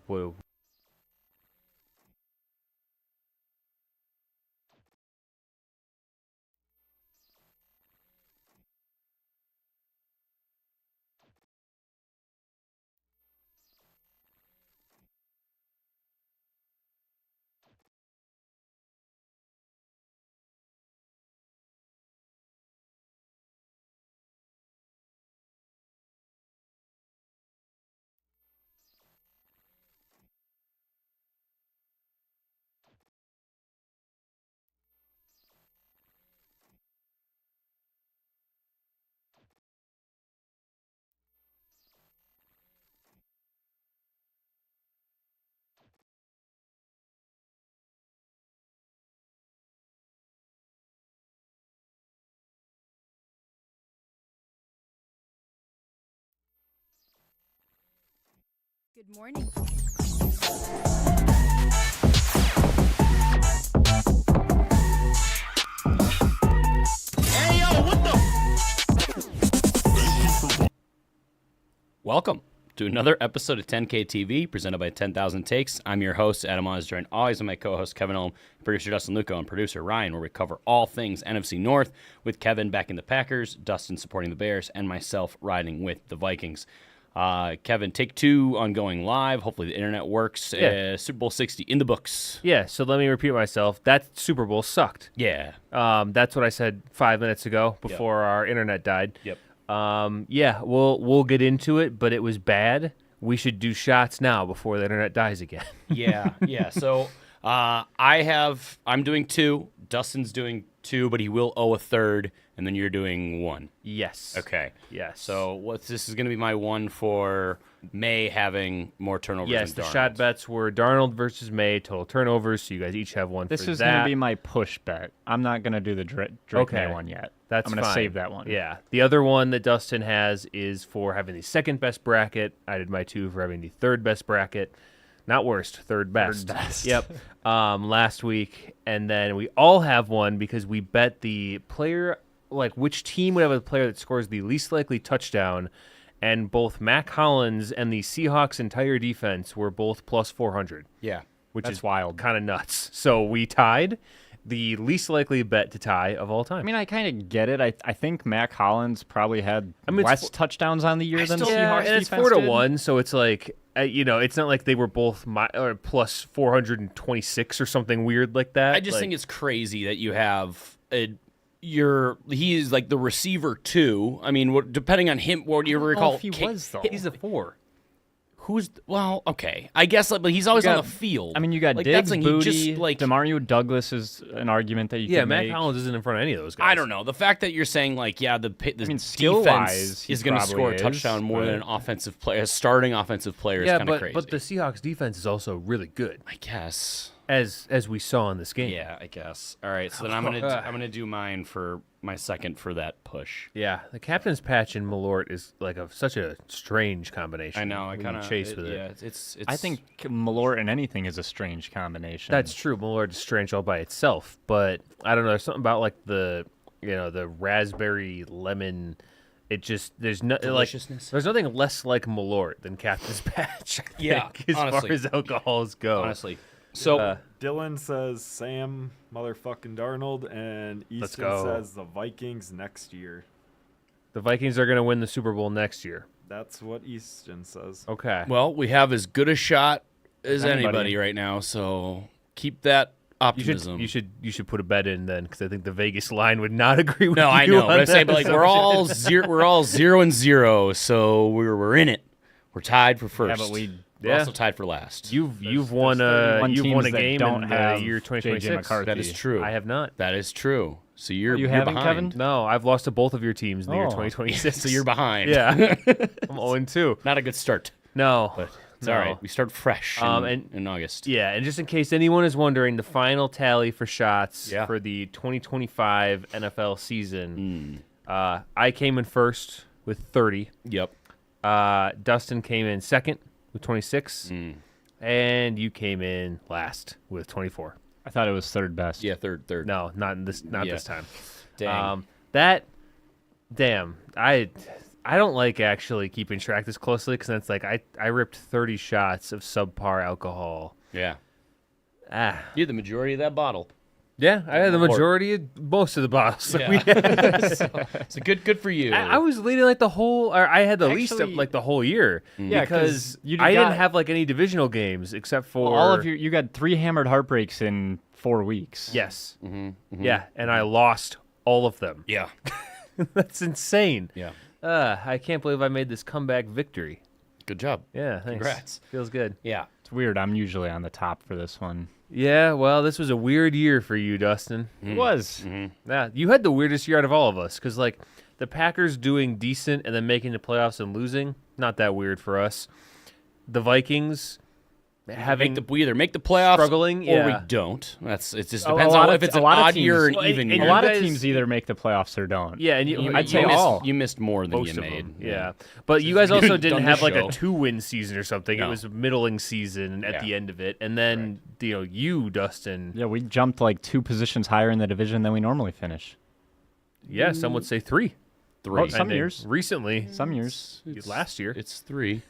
Whoa. Good morning. Hey, yo, what the? Welcome to another episode of 10K TV presented by 10,000 Takes. I'm your host, Adam Oz, joined always with my co-host, Kevin Ohm, producer Dustin Luco, and producer Ryan, where we cover all things NFC North with Kevin backing the Packers, Dustin supporting the Bears, and myself riding with the Vikings. Kevin, take 2 on going live. Hopefully the internet works. Yeah. Super Bowl 60 in the books. Yeah, so let me repeat myself. That Super Bowl sucked. Yeah. That's what I said 5 minutes ago before our internet died. Yep. Yeah, we'll get into it, but it was bad. We should do shots now before the internet dies again. Yeah. So I'm doing 2. Dustin's doing 2, but he will owe a third, and then you're doing 1. Yes. Okay. Yes. So this is going to be my one for May having more turnovers yes, than the Darnold. shot bets were Darnold versus May, total turnovers, so you guys each have one This for is that. going to be my push bet. I'm not going to do the Drake Okay. May one yet. That's I'm going to fine. save that one. Yeah. The other one that Dustin has is for having the second best bracket. I did my 2 for having the third best bracket. Not worst, third best. Third best. Yep. Last week. And then we all have one because we bet the player, like which team would have a player that scores the least likely touchdown. And both Mac Hollins and the Seahawks' entire defense were both plus 400. Yeah. Which That's is wild. kind of nuts. So we tied the least likely bet to tie of all time. I mean, I kind of get it. I think Mac Hollins probably had it's less touchdowns on the year than the yeah, Seahawks and it's defense 4-1, so it's like it's not like they were both plus 426 or something weird like that. I just think it's crazy that you have he is like the receiver 2. I mean, depending on him, what do you recall? If he was though. he's a 4. Okay. I guess, but he's always You on got- the field. I mean, you got like, Diggs, that's like, Booty, he just, like, Demario Douglas is an argument that you Yeah, can Mac make. Hollins isn't in front of any of those guys. I don't know. The fact that you're saying, like, yeah, the mean, skill-wise, defense he is going to probably score a is, touchdown more than an but- offensive player, a starting offensive player is Yeah, kind of crazy. but the Seahawks defense is also really good, I guess. as we saw in this game. Yeah, I guess. All right, so then I'm gonna do mine for my second for that push. Yeah, the captain's patch and Malort is like such a strange combination. I know. I when you kind of chase with it. Yeah, it's. I think Malort and anything is a strange combination. That's true. Malort is strange all by itself, but I don't know. There's something about like the raspberry lemon. It just there's no like Deliciousness. there's nothing less like Malort than Captain's Patch. I Yeah, think, as honestly. far as alcohols go. honestly. So Dylan says Sam motherfucking Darnold, and Let's Easton go. says the Vikings next year. The Vikings are going to win the Super Bowl next year. That's what Easton says. Okay. well, we have as good a shot as Anybody. anybody right now. So keep that optimism. You should put a bet in then, because I think the Vegas line would not agree with No, you. I know. on But I'm saying, that but like we're all assumption. we're all 0-0, so we're in it. We're tied for first. Yeah, but we're We're also tied for last. You've won there's 31 you've won a teams that game don't in have the year J.J. 2026. McCarthy. That is true. I have not. That is true. So you're you you're haven't, behind. Kevin? No, I've lost to both of your teams in the year Oh. 2026. So you're behind. Yeah. I'm 0-2. Not a good start, No. but it's No. all right. We start fresh in August. Yeah, and just in case anyone is wondering, the final tally for shots Yeah. for the 2025 NFL season, I came in first with 30. Yep. Dustin came in second with 26. And you came in last with 24. I thought it was third best. Yeah, third. No, not this Yeah. time. Dang. I I don't like actually keeping track this closely because it's like I ripped 30 shots of subpar alcohol. Yeah. Ah. You had the majority of that bottle. Yeah, I had the majority of most of the bottles. That we had. So good for you. I was leading like the whole, or I had the least of like the whole year. Yeah, because you I got- didn't have like any divisional games except for all of you got 3 hammered heartbreaks in 4 weeks. Yes. Yeah, and I lost all of them. Yeah. That's insane. Yeah. I can't believe I made this comeback victory. Good job. Yeah, thanks. Congrats. Feels good. Yeah. It's weird. I'm usually on the top for this one. Yeah, well, this was a weird year for you, Dustin. It was. Yeah, you had the weirdest year out of all of us because, like, the Packers doing decent and then making the playoffs and losing, not that weird for us. The Vikings having We either make the playoffs struggling, or we yeah. don't. It just A depends lot on of- if it's a an lot of odd year or an teams- even and A year. lot you of guys- teams either make the playoffs or don't. yeah, and You, I'd say missed, all. you missed more than most you of made. them. Yeah, but you guys You also haven't didn't done have this like show. a 2-win season or something. No. It was a middling season at Yeah. the end of it, and then you, Dustin. Yeah, we jumped like 2 positions higher in the division than we normally finish. Yeah, some would say 3. Three. Oh, some I think. years. Recently, Some years. last year. It's 3.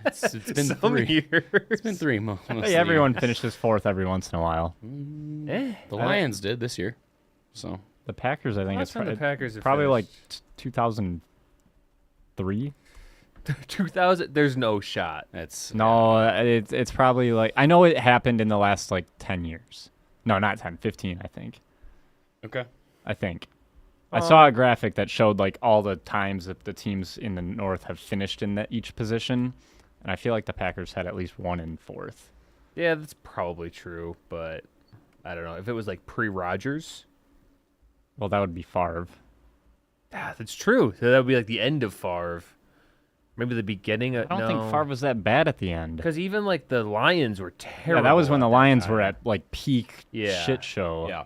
It's been Some 3. years. It's been 3 most of the Hey, year. everyone finishes 4th every once in a while. Eh. The Lions did this year. So The Packers, I think Last it's time the Packers have probably like finished. 2003. 2000. There's no shot. that's No, it's probably like I know it happened in the last like 10 years. No, not 10, 15, I think. okay. I think. I saw a graphic that showed like all the times that the teams in the North have finished in each position, and I feel like the Packers had at least 1 in 4th. Yeah, that's probably true, but I don't know if it was like pre-Rodgers. Well, that would be Favre. That's true. So that would be like the end of Favre. Maybe the beginning of. I don't think Favre was that bad at the end. Because even like the Lions were Yeah, terrible. that was when the at Lions time. were at like peak Yeah. shit show. Yeah.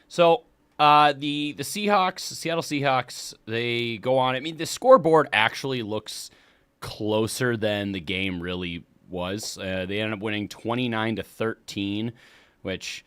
So the Seahawks, Seattle Seahawks, they go on. I mean, the scoreboard actually looks closer than the game really was. They ended up winning 29-13, which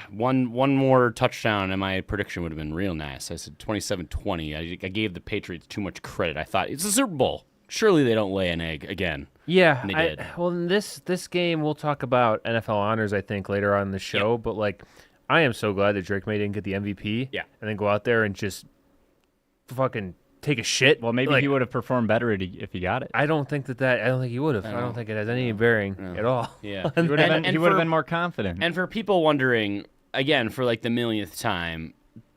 one more touchdown and my prediction would have been real nice. I said 27-20. I gave the Patriots too much credit. I thought it's a Super Bowl. Surely they don't lay an egg again. Yeah, And they did. well, in this game, we'll talk about NFL honors, I think, later on in the show. But like, I am so glad that Drake May didn't get the MVP. Yeah. and then go out there and just fucking take a shit. Well, maybe Like, he would have performed better if he got it. I don't think that. I don't think he would have. I don't think it has any bearing at all. Yeah. He would have And- been, and he would have for- been more confident. And for people wondering, again, for like the millionth time,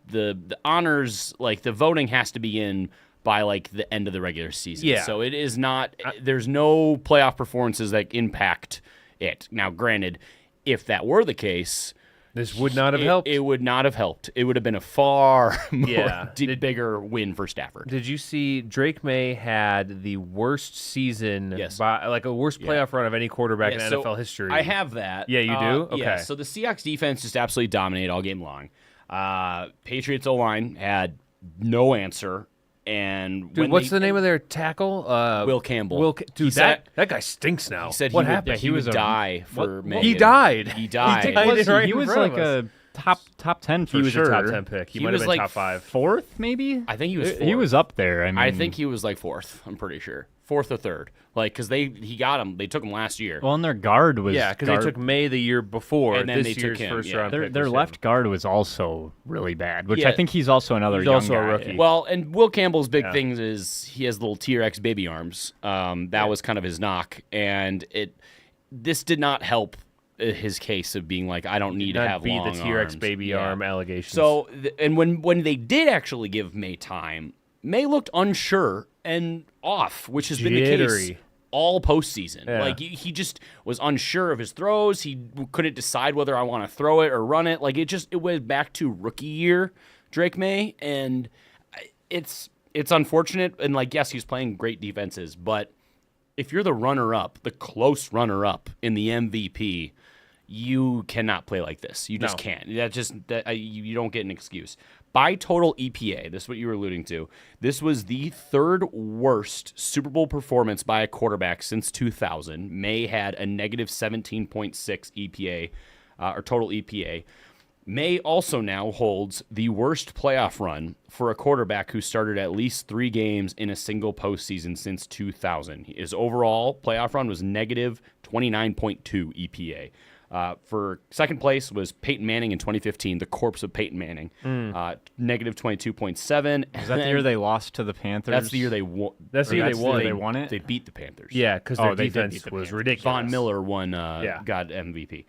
the honors, like the voting has to be in by like the end of the regular season. Yeah. So it is not, there's no playoff performances that impact it. Now, granted, if that were the case, This would not have helped. It would not have helped. It would have been a far more Yeah. bigger win for Stafford. Did you see Drake May had the worst season, Yes. by, like a worst playoff run of any quarterback in so NFL history? I have that. Yeah, you do? Yeah, Okay. so the Seahawks defense just absolutely dominated all game long. Patriots O-line had no answer. And Dude, what's the name of their tackle? Will Campbell. Dude, He said- that guy stinks now. He said what he happened? would, he would die for May. He died. He died. He died. Was right he in was front like of us. a top 10 for He was sure. a top 10 pick. He He might was have been like top 5. 4th, maybe? I think he was He fourth. was up there. I mean, I think he was like 4th. I'm pretty sure 4th or 3rd. Like because he got him. They took him last year. Well, and their guard was. Yeah, because they took May the year before. And then this they year's took him, first yeah. round pick their was left him. guard was also really bad, which Yeah. I think he's also another He's young also a guy. rookie. Well, and Will Campbell's big thing is he has little T-Rex baby arms. That was kind of his knock, and this did not help his case of being like, I don't need to Not have be long the T-Rex arms. baby Yeah. arm allegations. So, and when they did actually give May time, May looked unsure and off, which has been the case Jittery. all postseason. Yeah. Like he just was unsure of his throws. He couldn't decide whether I want to throw it or run it. Like it went back to rookie year Drake May, and it's unfortunate. And like yes, he's playing great defenses, but if you're the runner-up, the close runner-up in the MVP, you cannot play like this. You just No. can't. You don't get an excuse. By total EPA, this is what you were alluding to. This was the 3rd worst Super Bowl performance by a quarterback since 2000. May had a negative 17.6 EPA, or total EPA. May also now holds the worst playoff run for a quarterback who started at least 3 games in a single postseason since 2000. His overall playoff run was negative 29.2 EPA. For second place was Peyton Manning in 2015, the corpse of Peyton Manning, negative 22.7. Is that the year they lost to the Panthers? That's the year they won. That's the year they won. They won it? They beat the Panthers. Yeah, because Oh, their they did defense beat the was Panthers. ridiculous. Von Miller won, got MVP.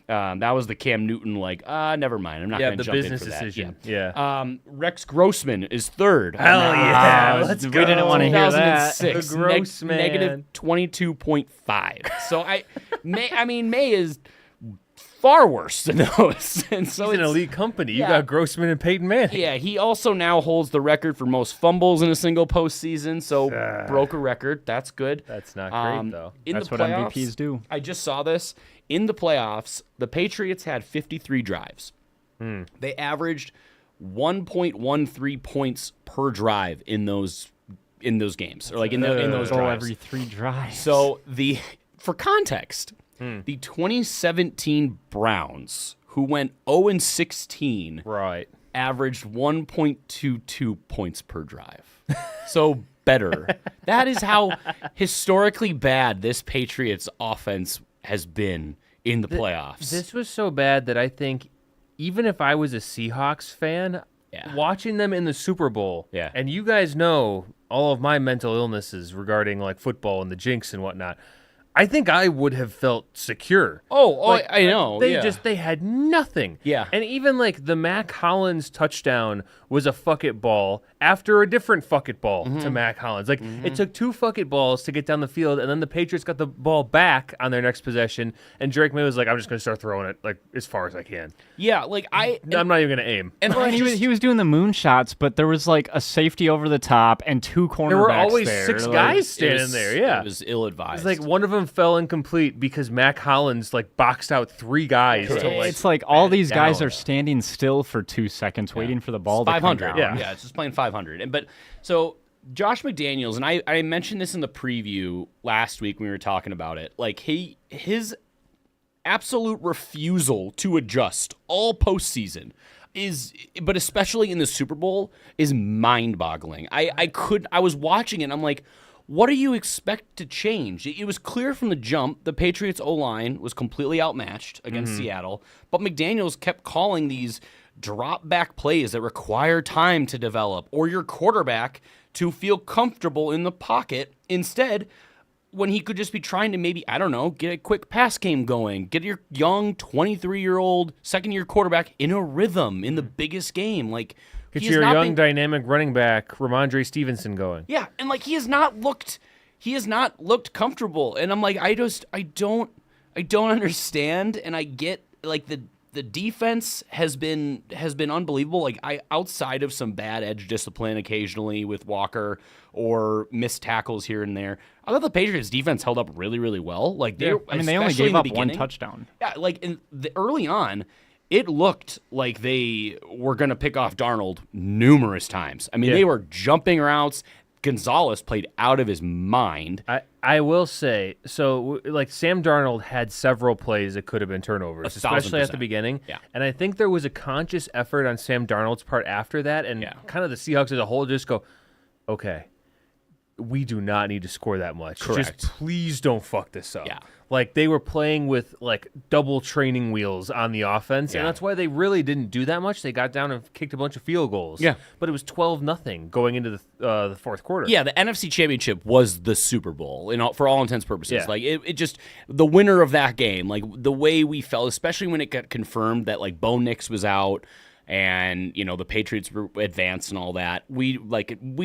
That was the Cam Newton, never mind. I'm not going to the jump in business for that. decision. Yeah. Yeah. Rex Grossman is third. Hell yeah. Let's we go. didn't want to hear that. 2006, The Grossman. negative 22.5. So May is far worse than those. And so He's an it's- elite company. You yeah. got Grossman and Peyton Manning. Yeah, he also now holds the record for most fumbles in a single postseason, so broke a record. That's good. That's not great, though. In That's the what playoffs, MVPs do. I just saw this. In the playoffs, the Patriots had 53 drives. They averaged 1.13 points per drive in those games, or in those Goal drives. every 3 drives. So for context, the 2017 Browns, who went 0-16, Right. averaged 1.22 points per drive. So better. That is how historically bad this Patriots offense has been in the playoffs. This was so bad that I think even if I was a Seahawks fan, Yeah. watching them in the Super Bowl, Yeah. and you guys know all of my mental illnesses regarding football and the jinx and whatnot, I think I would have felt secure. I know. They had nothing. Yeah. And even the Mac Hollins touchdown was a fuck it ball after a different fuck it ball to Mac Hollins. It took 2 fuck it balls to get down the field, and then the Patriots got the ball back on their next possession, and Drake May was like, I'm just going to start throwing it as far as I can. Yeah, I'm not even going to aim. and Well, I and just- he was doing the moon shots, but there was a safety over the top and 2 cornerbacks There were always there. 6 Like, guys it standing was- there, yeah. It was ill-advised. It's one of them fell incomplete because Mac Hollins boxed out 3 guys. It's all these guys down. are standing still for 2 seconds waiting for the ball to come 500. down. Yeah. It's just playing 500. But so Josh McDaniels, and I mentioned this in the preview last week when we were talking about it. His absolute refusal to adjust all postseason but especially in the Super Bowl, is mind-boggling. I was watching it and I'm like, what do you expect to change? It was clear from the jump the Patriots O-line was completely outmatched against Seattle, but McDaniels kept calling these drop-back plays that require time to develop or your quarterback to feel comfortable in the pocket. Instead, when he could just be trying to maybe, I don't know, get a quick pass game going, get your young 23-year-old second-year quarterback in a rhythm in the biggest game. Get he has your not young been- dynamic running back, Ramondre Stevenson, going. Yeah, and he has not looked comfortable. And I'm like, I don't understand. And I get the defense has been unbelievable. Outside of some bad edge discipline occasionally with Walker or missed tackles here and there, I thought the Patriots defense held up really, really well. They only especially in gave the up 1 beginning. touchdown. Yeah, early on, it looked like they were going to pick off Darnold numerous times. They were jumping routes. Gonzalez played out of his mind. I will say, so Sam Darnold had several plays that could have been turnovers, especially at the 1,000%. beginning. Yeah. And I think there was a conscious effort on Sam Darnold's part after that, and kind of the Seahawks as a whole just go, okay, we do not need to score that much. Correct. Just please don't fuck this up. Yeah. They were playing with double training wheels on the offense, Yeah. and that's why they really didn't do that much. They got down and kicked a bunch of field goals. Yeah. But it was 12-0 going into the fourth quarter. Yeah, the NFC Championship was the Super Bowl for all intents and purposes. Yeah. It just the winner of that game, the way we felt, especially when it got confirmed that Bo Nix was out and the Patriots were advanced and all that. We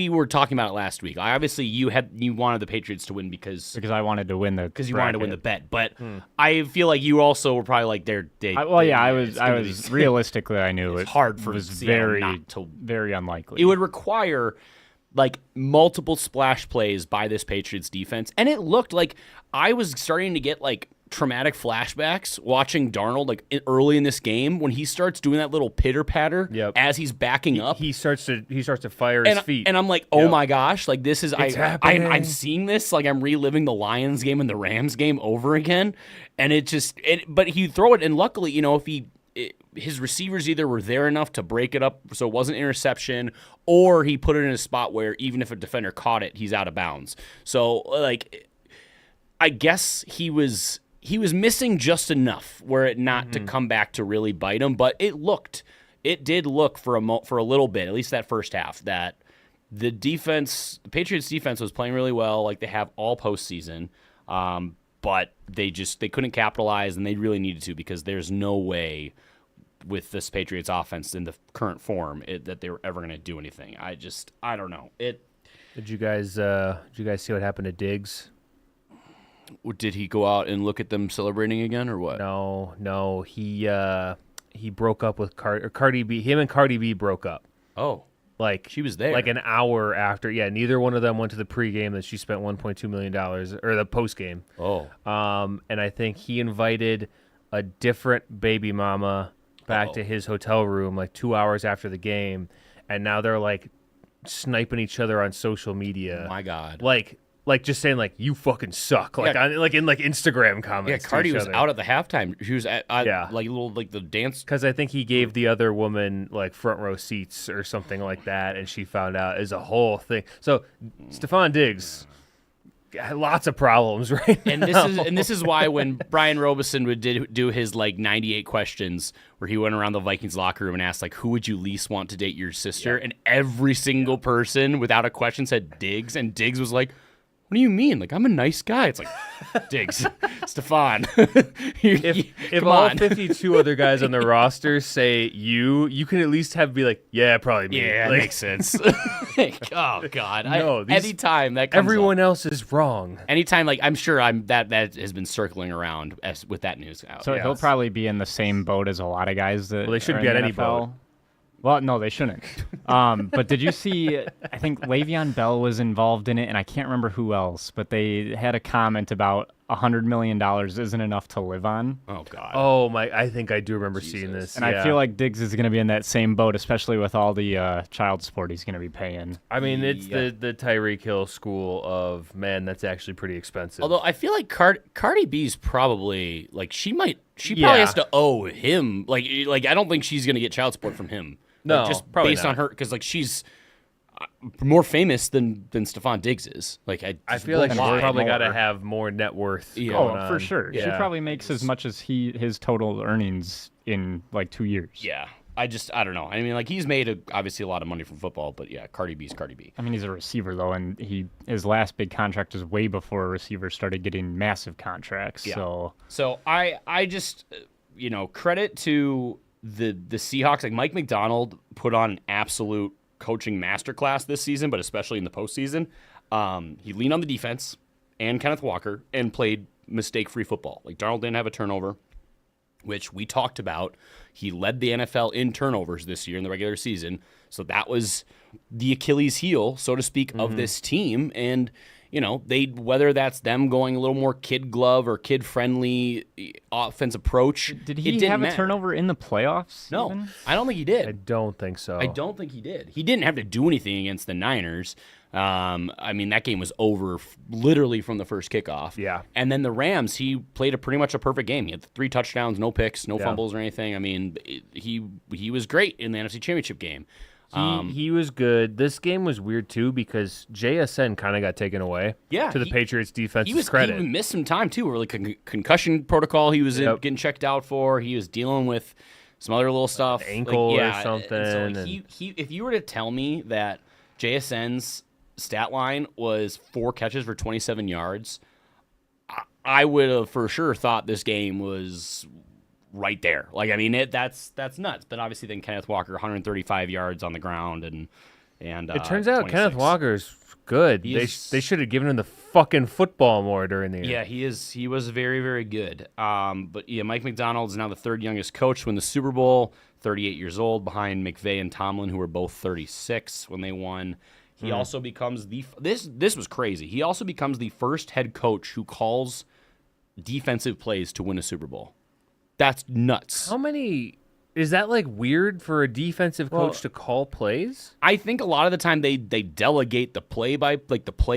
were talking about it last week. Obviously, you wanted the Patriots to win because I wanted to win the you wanted to win the bet, but I feel like you also were probably I was realistically, I knew it hard for was Seattle very not to. very unlikely. It would require multiple splash plays by this Patriots defense, and it looked like I was starting to get traumatic flashbacks watching Darnold early in this game when he starts doing that little pitter patter as he's backing up. He starts to fire his feet. And I'm like, oh my gosh, this is happening. I'm seeing this, I'm reliving the Lions game and the Rams game over again. And but he throw it, and luckily, his receivers either were there enough to break it up so it wasn't interception, or he put it in a spot where even if a defender caught it, he's out of bounds. So, like, I guess he was missing just enough where it not to come back to really bite him, but it did look for a little bit, at least that first half, that the Patriots defense was playing really well, like they have all postseason. But they couldn't capitalize, and they really needed to, because there's no way with this Patriots offense in the current form that they were ever going to do anything. I don't know. Did you guys see what happened to Diggs? Did he go out and look at them celebrating again, or what? No. He broke up with Cardi B. Him and Cardi B broke up. Oh. Like she was there, like an hour after. Yeah, neither one of them went to the pregame that she spent $1.2 million, or the postgame. Oh, and I think he invited a different baby mama back to his hotel room like 2 hours after the game, and now they're like sniping each other on social media. Oh my God, like just saying like you fucking suck, like in Instagram comments. Yeah, Cardi to each was other. out at the halftime. She was at like the dance, because I think he gave the other woman like front row seats or something like that, and she found out is a whole thing. So Stephon Diggs, lots of problems right and now. this is why when Brian Robeson would do his like 98 questions, where he went around the Vikings locker room and asked like, who would you least want to date your sister, and every single person without a question said Diggs, and Diggs was like, what do you mean? Like, I'm a nice guy. It's like, Diggs, Stephon. If all 52 other guys on the roster say you can at least be like, yeah, probably me. Yeah, like, makes sense. Oh God. No, anytime that comes everyone up, else is wrong. anytime, like, I'm sure that has been circling around with that news out. So he'll probably be in the same boat as a lot of guys that. Well, they shouldn't are be in on the any NFL. boat. Well, no, they shouldn't. But did you see? I think Le'Veon Bell was involved in it, and I can't remember who else. But they had a comment about $100 million isn't enough to live on. Oh God. Oh my! I think I do remember seeing this, And I feel like Diggs is going to be in that same boat, especially with all the child support he's going to be paying. I mean, it's the Tyreek Hill school of, man, that's actually pretty expensive. Although I feel like Cardi B's probably like she probably has to owe him like I don't think she's gonna get child support from him. No, like, just probably based on not. her, because like she's more famous than Stephon Diggs is. Like I feel like she's why? probably More. got to have more net worth. Yeah. going Oh, for on. sure. She Yeah. probably makes as much as his total earnings in like 2 years. Yeah, I don't know. I mean, like he's made obviously a lot of money from football, but yeah, Cardi B's Cardi B. I mean, he's a receiver though, and his last big contract was way before receivers started getting massive contracts. Yeah. So I just credit to the Seahawks. Like Mike McDonald put on an absolute coaching masterclass this season, but especially in the postseason. He leaned on the defense and Kenneth Walker and played mistake-free football. Like Darnold didn't have a turnover, which we talked about. He led the NFL in turnovers this year in the regular season. So that was the Achilles heel, so to speak, of this team. And, whether that's them going a little more kid glove or kid friendly offense approach. Did he have a turnover in the playoffs? No, even? I don't think he did. I don't think so. I don't think he did. He didn't have to do anything against the Niners. I mean, that game was over literally from the first kickoff. Yeah. And then the Rams, he played pretty much a perfect game. He had 3 touchdowns, no picks, no fumbles or anything. I mean, he was great in the NFC Championship game. He was good. This game was weird too because JSN kind of got taken away. Yeah, to the Patriots defense's He credit. missed some time too. Really concussion protocol. He was getting checked out for. He was dealing with some other little stuff, ankle or something. So if you were to tell me that JSN's stat line was 4 catches for 27 yards, I would have for sure thought this game was right there. Like, I mean, that's nuts. But obviously, then Kenneth Walker, 135 yards on the ground, and it turns out 26. Kenneth Walker's good. They should have given him the fucking football more during the year. Yeah, he was very, very good. But yeah, Mike McDonald is now the 3rd youngest coach to win the Super Bowl, 38 years old, behind McVay and Tomlin, who were both 36 when they won. He also becomes this was crazy. He also becomes the first head coach who calls defensive plays to win a Super Bowl. That's nuts. How many is that like weird for a defensive coach to call plays? I think a lot of the time they delegate the play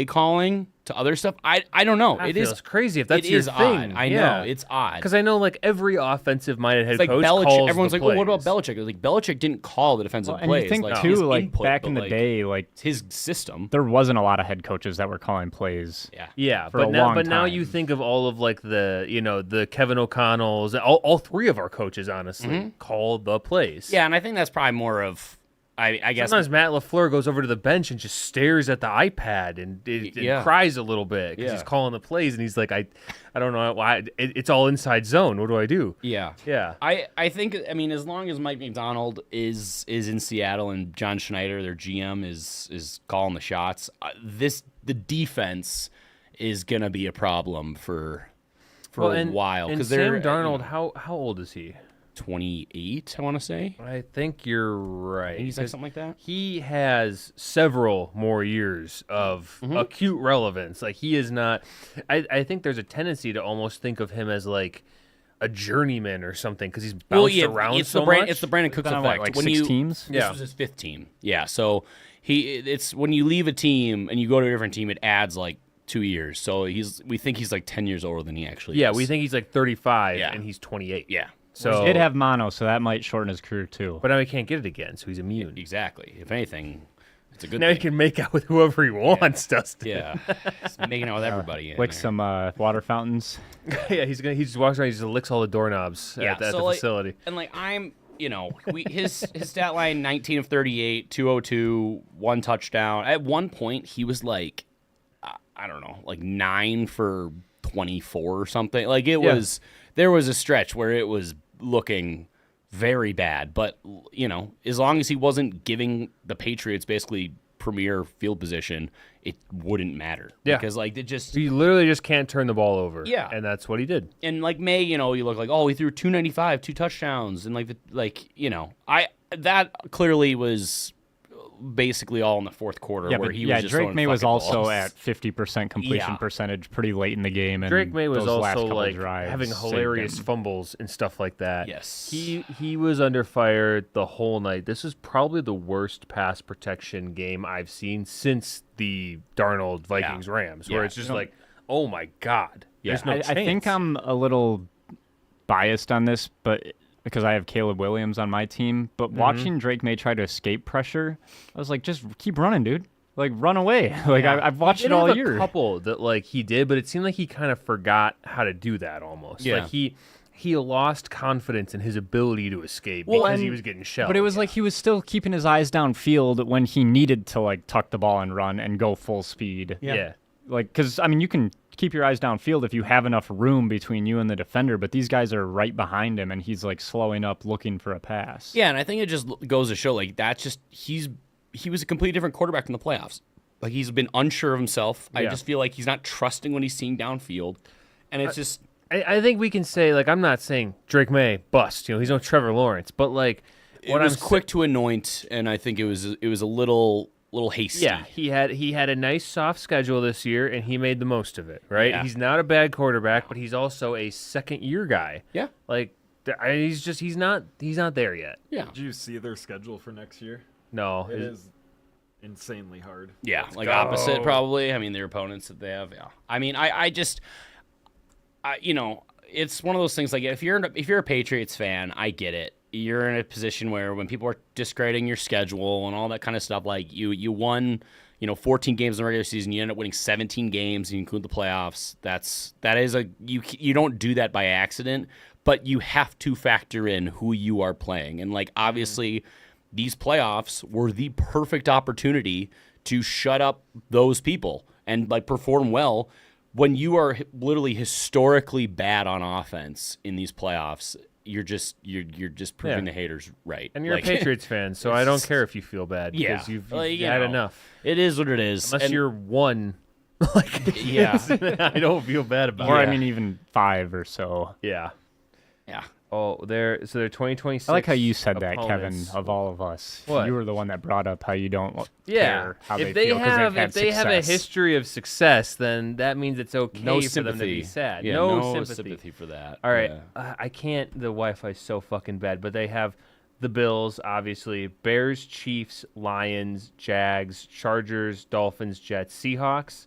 calling to other stuff. I don't know. That It feels is crazy if that's it your is thing. odd. I know it's odd. Because I know like every offensive-minded head It's like coach Belichick. calls Everyone's the like, "Oh, what about plays. Belichick?" Like Belichick didn't call the defensive And plays. you think like, too, his like input, back but, in the like, day, like his system. there wasn't a lot of head coaches that were calling plays. Yeah. Yeah, for but a now, long but now time. you think of all of like the Kevin O'Connells, all three of our coaches honestly call the plays. Yeah, and I think that's probably more of, I guess. Sometimes Matt LaFleur goes over to the bench and just stares at the iPad and cries a little bit because he's calling the plays and he's like, I don't know why it's all inside zone. What do I do? Yeah. Yeah. I think, I mean, as long as Mike McDonald is in Seattle and John Schneider, their GM, is calling the shots, the defense is gonna be a problem for a while And because Sam they're Darnold, how old is he? 28, I want to say. I think you're right. He's like something like that. He has several more years of acute relevance. Like he is not. I think there's a tendency to almost think of him as like a journeyman or something because he's bounced around it's so the much. It's the Brandon Cooks Been on, effect. what, like when 6 teams? This was his 5th team. Yeah, so it's when you leave a team and you go to a different team, it adds like 2 years. So we think he's like 10 years older than he actually is. Yeah, we think he's like 35 Yeah. and he's 28. Yeah, So He did have mono, so that might shorten his career too. but now he can't get it again, so he's immune. exactly. If anything, it's a good Now thing. he can make out with whoever he wants, Dustin. Yeah, he's making out with everybody. Like some water fountains. Yeah, he just walks around, he just licks all the doorknobs at the like, facility. And like his stat line 19 of 38, 202, 1 touchdown. At one point, he was like, I don't know, like 9 for 24 or something. Like there was a stretch where it was looking very bad. But as long as he wasn't giving the Patriots basically premier field position, it wouldn't matter. Yeah. Because like it just. He literally just can't turn the ball over. Yeah. And that's what he did. And like May, you look like, oh, he threw 295, 2 touchdowns, and that clearly was basically all in the fourth quarter where he was just Drake throwing May was fucking also balls. at 50% completion Yeah. percentage pretty late in the game. And Drake May was those last also couple like drives having saved hilarious them. fumbles and stuff like that. Yes. He was under fire the whole night. This is probably the worst pass protection game I've seen since the Darnold Vikings Rams, where Yeah. it's just like, oh my god, there's no I chance. think I'm a little biased on this, but because I have Caleb Williams on my team. But watching Drake May try to escape pressure, I was like, just keep running, dude. Like, run away. Like, I've watched He it did all have year. A couple that like he did, but it seemed like he kind of forgot how to do that almost. Yeah. Like he lost confidence in his ability to escape Well, because and- he was getting shelled. But it was like he was still keeping his eyes downfield when he needed to, like, tuck the ball and run and go full speed. yeah. Like, because, I mean, you can keep your eyes downfield if you have enough room between you and the defender, but these guys are right behind him, and he's, like, slowing up looking for a pass. Yeah, and I think it just goes to show, like, that's just he was a completely different quarterback in the playoffs. Like, he's been unsure of himself. I Yeah. just feel like he's not trusting when he's seeing downfield, and it's just I think we can say, like, I'm not saying Drake May bust. He's no Trevor Lawrence, but like, it was quick to anoint, and I think it was a little hasty. Yeah, he had a nice soft schedule this year, and he made the most of it. Right? Yeah. He's not a bad quarterback, but he's also a second year guy. Yeah. Like, he's not there yet. Yeah. Did you see their schedule for next year? No, It is insanely hard. Yeah, like go. opposite probably. I mean, their opponents that they have. Yeah. I mean, it's one of those things. Like if you're a Patriots fan, I get it. You're in a position where when people are discrediting your schedule and all that kind of stuff, like you won, 14 games in the regular season, you end up winning 17 games, you include the playoffs. That is you don't do that by accident, but you have to factor in who you are playing. And like obviously these playoffs were the perfect opportunity to shut up those people and like perform well. When you are literally historically bad on offense in these playoffs, you're just proving the haters right. and you're Like, a Patriots fan, so I don't care if you feel bad because you've had enough. It is what it is. Unless you're one, like Yeah. I don't feel bad about Or, it. I mean, even 5 or so. Yeah. yeah. Oh, they're 2026. I like how you said that, Kevin, opponents. of all of us. What? You were the one that brought up how you don't Yeah. care how If they they feel because have they've had if they have a success. history of success, then that means it's okay No for sympathy. them to be sad. Yeah, no sympathy. for that. All right, Yeah. I can't. The Wi-Fi's so fucking bad, but they have the Bills, obviously, Bears, Chiefs, Lions, Jags, Chargers, Dolphins, Jets, Seahawks,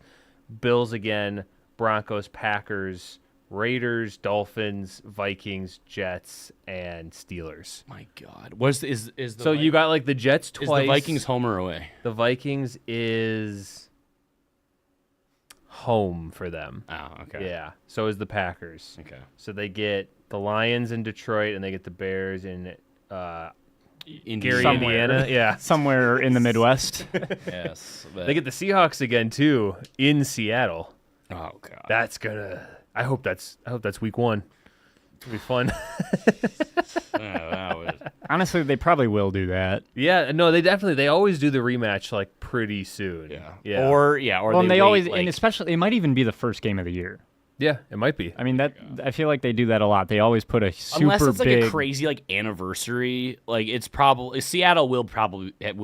Bills again, Broncos, Packers, Raiders, Dolphins, Vikings, Jets, and Steelers. My God, is the So you got like the Jets is twice. the Vikings home or away? The Vikings is home for them. Oh, okay. Yeah. So is the Packers. Okay. So they get the Lions in Detroit, and they get the Bears in Gary, Somewhere. Indiana. Yeah. Somewhere in the Midwest. Yes. They get the Seahawks again too in Seattle. Oh God. That's gonna. I hope that's week 1. It'll be fun. That was, Honestly, they probably will do that. Yeah. No, they always do the rematch like pretty soon. Yeah. Or Well, and they always, and especially, it might even be the first game of the year. Yeah, it might be. I mean, I feel like they do that a lot. They always put a super unless it's like big. a crazy like anniversary, like it's probably Seattle will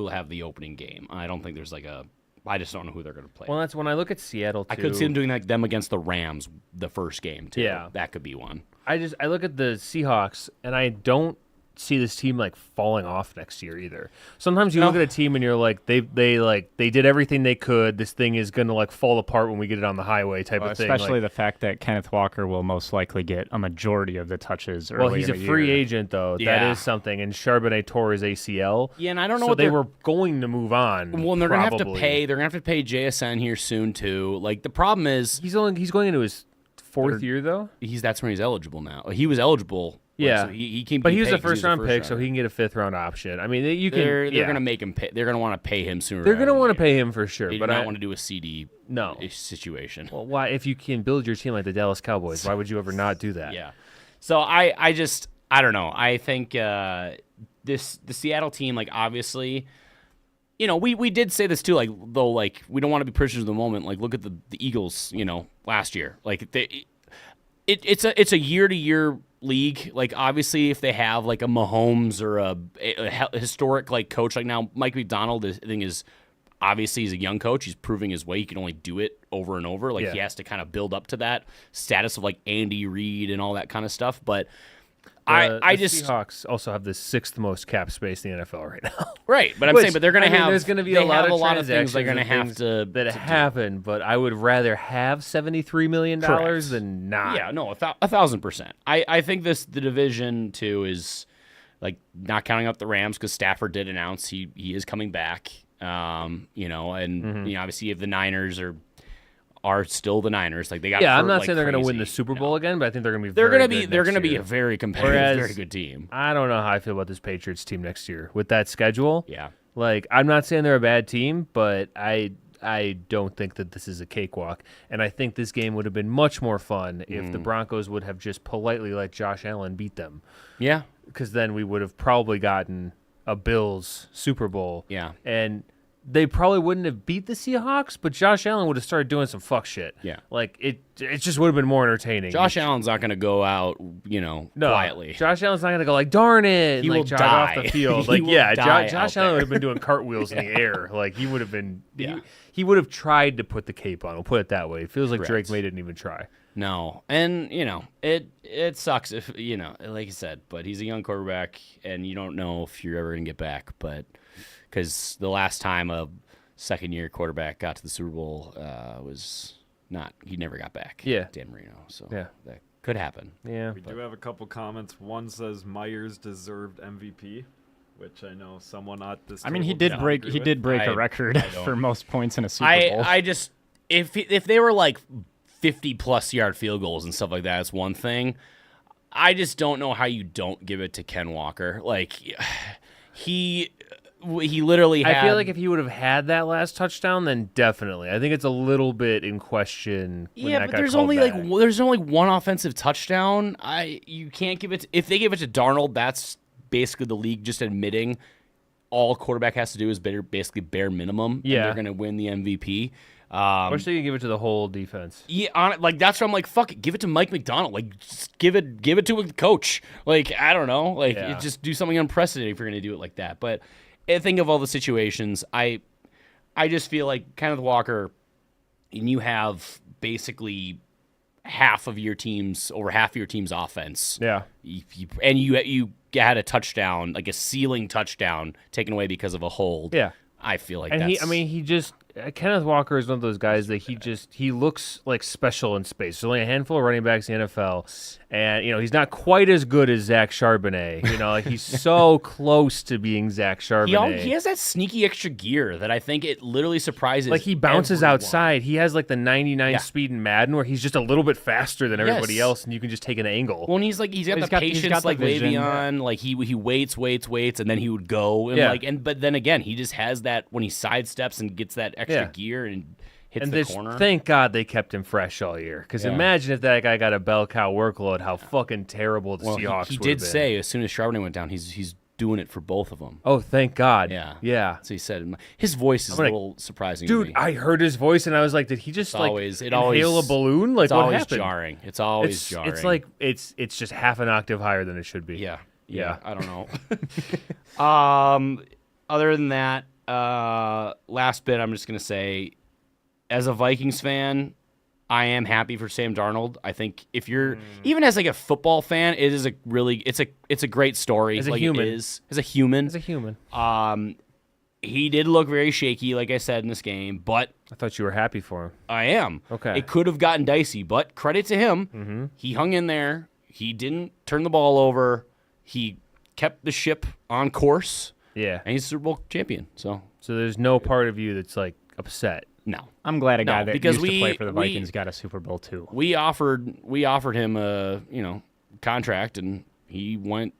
have the opening game. I don't think there's like a. I just don't know who they're going to play. Well, that's when I look at Seattle too. I could see them doing like them against the Rams the first game too. Yeah. That could be one. I look at the Seahawks and I don't see this team like falling off next year either. Sometimes you look at a team and you're like they did everything they could. This thing is going to like fall apart when we get it on the highway type of thing. Especially the fact that Kenneth Walker will most likely get a majority of the touches early well, he's in a the free year. agent though. That Yeah. is something. And Charbonnet tore his ACL. Yeah, and I don't know so what they they're- were going to move on. Well, and they're going to have to probably. pay. They're going to have to pay JSN here soon too. Like the problem is He's going into his 4th year though. that's when he's eligible now. He was eligible. like, Yeah. so he can. But be he was paid a 'cause he was first round pick, so rounder. he can get a 5th round option. I mean, you can. They're yeah. going to make him pay. They're going to want to pay him sooner. They're going to to want to pay him for sure. They do But not I want to do a CD no. situation. Well, why? If you can build your team like the Dallas Cowboys, why would you ever not do that? Yeah. So I don't know. I think the Seattle team, like obviously, you know, we did say this too, like though, like we don't want to be prisoners of the moment. Like look at the Eagles, you know, last year. Like it's a year to year league. Like obviously, if they have like a Mahomes or a historic like coach, like now Mike McDonald, I think is. Obviously, he's a young coach. He's proving his way. He can only do it over and over. Like, Yeah. he has to kind of build up to that status of, like, Andy Reid and all that kind of stuff. But I the just... Seahawks also have the 6th most cap space in the NFL right now. Right, but I'm Which, saying, but they're going to I mean, have... There's going to be they a lot have of things they're going to have to... that happen, but I would rather have $73 million Correct. than not. Yeah, no, 1,000%. I think the division, too, is, like, not counting out the Rams because Stafford did announce he is coming back. You know, and you know, obviously, if the Niners are still the Niners, like they got. Yeah, I'm hurt not like saying they're going to win crazy, the Super you Bowl know. again, but I think they're going to be. They're going going to to be. They're going to be a very competitive, Whereas, very good team. I don't know how I feel about this Patriots team next year with that schedule. Yeah. Like, I'm not saying they're a bad team, but I don't think that this is a cakewalk. And I think this game would have been much more fun if the Broncos would have just politely let Josh Allen beat them. Yeah. Because then we would have probably gotten a Bills Super Bowl. Yeah. And they probably wouldn't have beat the Seahawks, but Josh Allen would have started doing some fuck shit. Yeah. Like, it just would have been more entertaining. Josh Allen's not going to go out, you know, No, quietly. Josh Allen's not going to go like, darn it, and He like will jog die. off the field. He Like, will yeah, die Josh out Allen there. would have been doing cartwheels in the air. Like, he would have been, Yeah. he would have tried to put the cape on. We'll put it that way. It feels like Correct. Drake May didn't even try. No, and you know it sucks if you know, like you said, but he's a young quarterback, and you don't know if you're ever going to get back. But because the last time a second-year quarterback got to the Super Bowl was not, he never got back. Yeah. Dan Marino. So Yeah. that could happen. Yeah. We do have a couple comments. One says Myers deserved MVP, which I know someone at this. I mean, he table did not break. agree He with. did break I a record don't. for most points in a Super Bowl. I just if they were like 50+ yard field goals and stuff like that, it's one thing. I just don't know how you don't give it to Ken Walker. Like he literally had, I feel like if he would have had that last touchdown, then definitely. I think it's a little bit in question. When yeah, that but got there's called only back. there's only one offensive touchdown. You can't give it if they give it to Darnold. That's basically the league just admitting all quarterback has to do is basically bare minimum. Yeah. and they're gonna win the MVP. I wish they could give it to the whole defense. Yeah, like that's where I'm like, fuck it, give it to Mike McDonald. Like, just give it to a coach. Like, I don't know, like Yeah. just do something unprecedented if you're gonna do it like that. But I think of all the situations, I just feel like Kenneth Walker, and you have basically half of your team's offense. Yeah. You had a touchdown, like a ceiling touchdown, taken away because of a hold. Yeah. I feel like And that's... he just Kenneth Walker is one of those guys that he looks like special in space. There's only a handful of running backs in the NFL, and he's not quite as good as Zach Charbonnet. Like he's so close to being Zach Charbonnet. He has that sneaky extra gear that I think it literally surprises. Like he bounces everyone. outside. He has like the 99 speed in Madden, where he's just a little bit faster than everybody else, and you can just take an angle. Well, and he's got the patience like Le'Veon. Like he waits, and then he would go. And but then again, he just has that when he sidesteps and gets that extra gear and hits the corner. Thank God they kept him fresh all year. Because imagine if that guy got a bell cow workload, how fucking terrible the Seahawks would have been. He did say as soon as Charbonnet went down, he's doing it for both of them. Oh, thank God. Yeah. So he said his voice is a little surprising to me. Dude, I heard his voice and I was like, did he just inhale a balloon? Like, what happened? Jarring. It's always jarring. It's like it's just half an octave higher than it should be. Yeah. I don't know. Other than that, last bit, I'm just going to say, as a Vikings fan, I am happy for Sam Darnold. I think if you're even as like a football fan, it is it's a great story. As a human. As a human. He did look very shaky, like I said in this game, but I thought you were happy for him. I am. Okay. It could have gotten dicey, but credit to him. Mm-hmm. He hung in there. He didn't turn the ball over. He kept the ship on course. Yeah. And he's Super Bowl champion. So there's no part of you that's like upset. No. I'm glad a guy that because used to play for the Vikings got a Super Bowl too. We offered him a contract, and he went,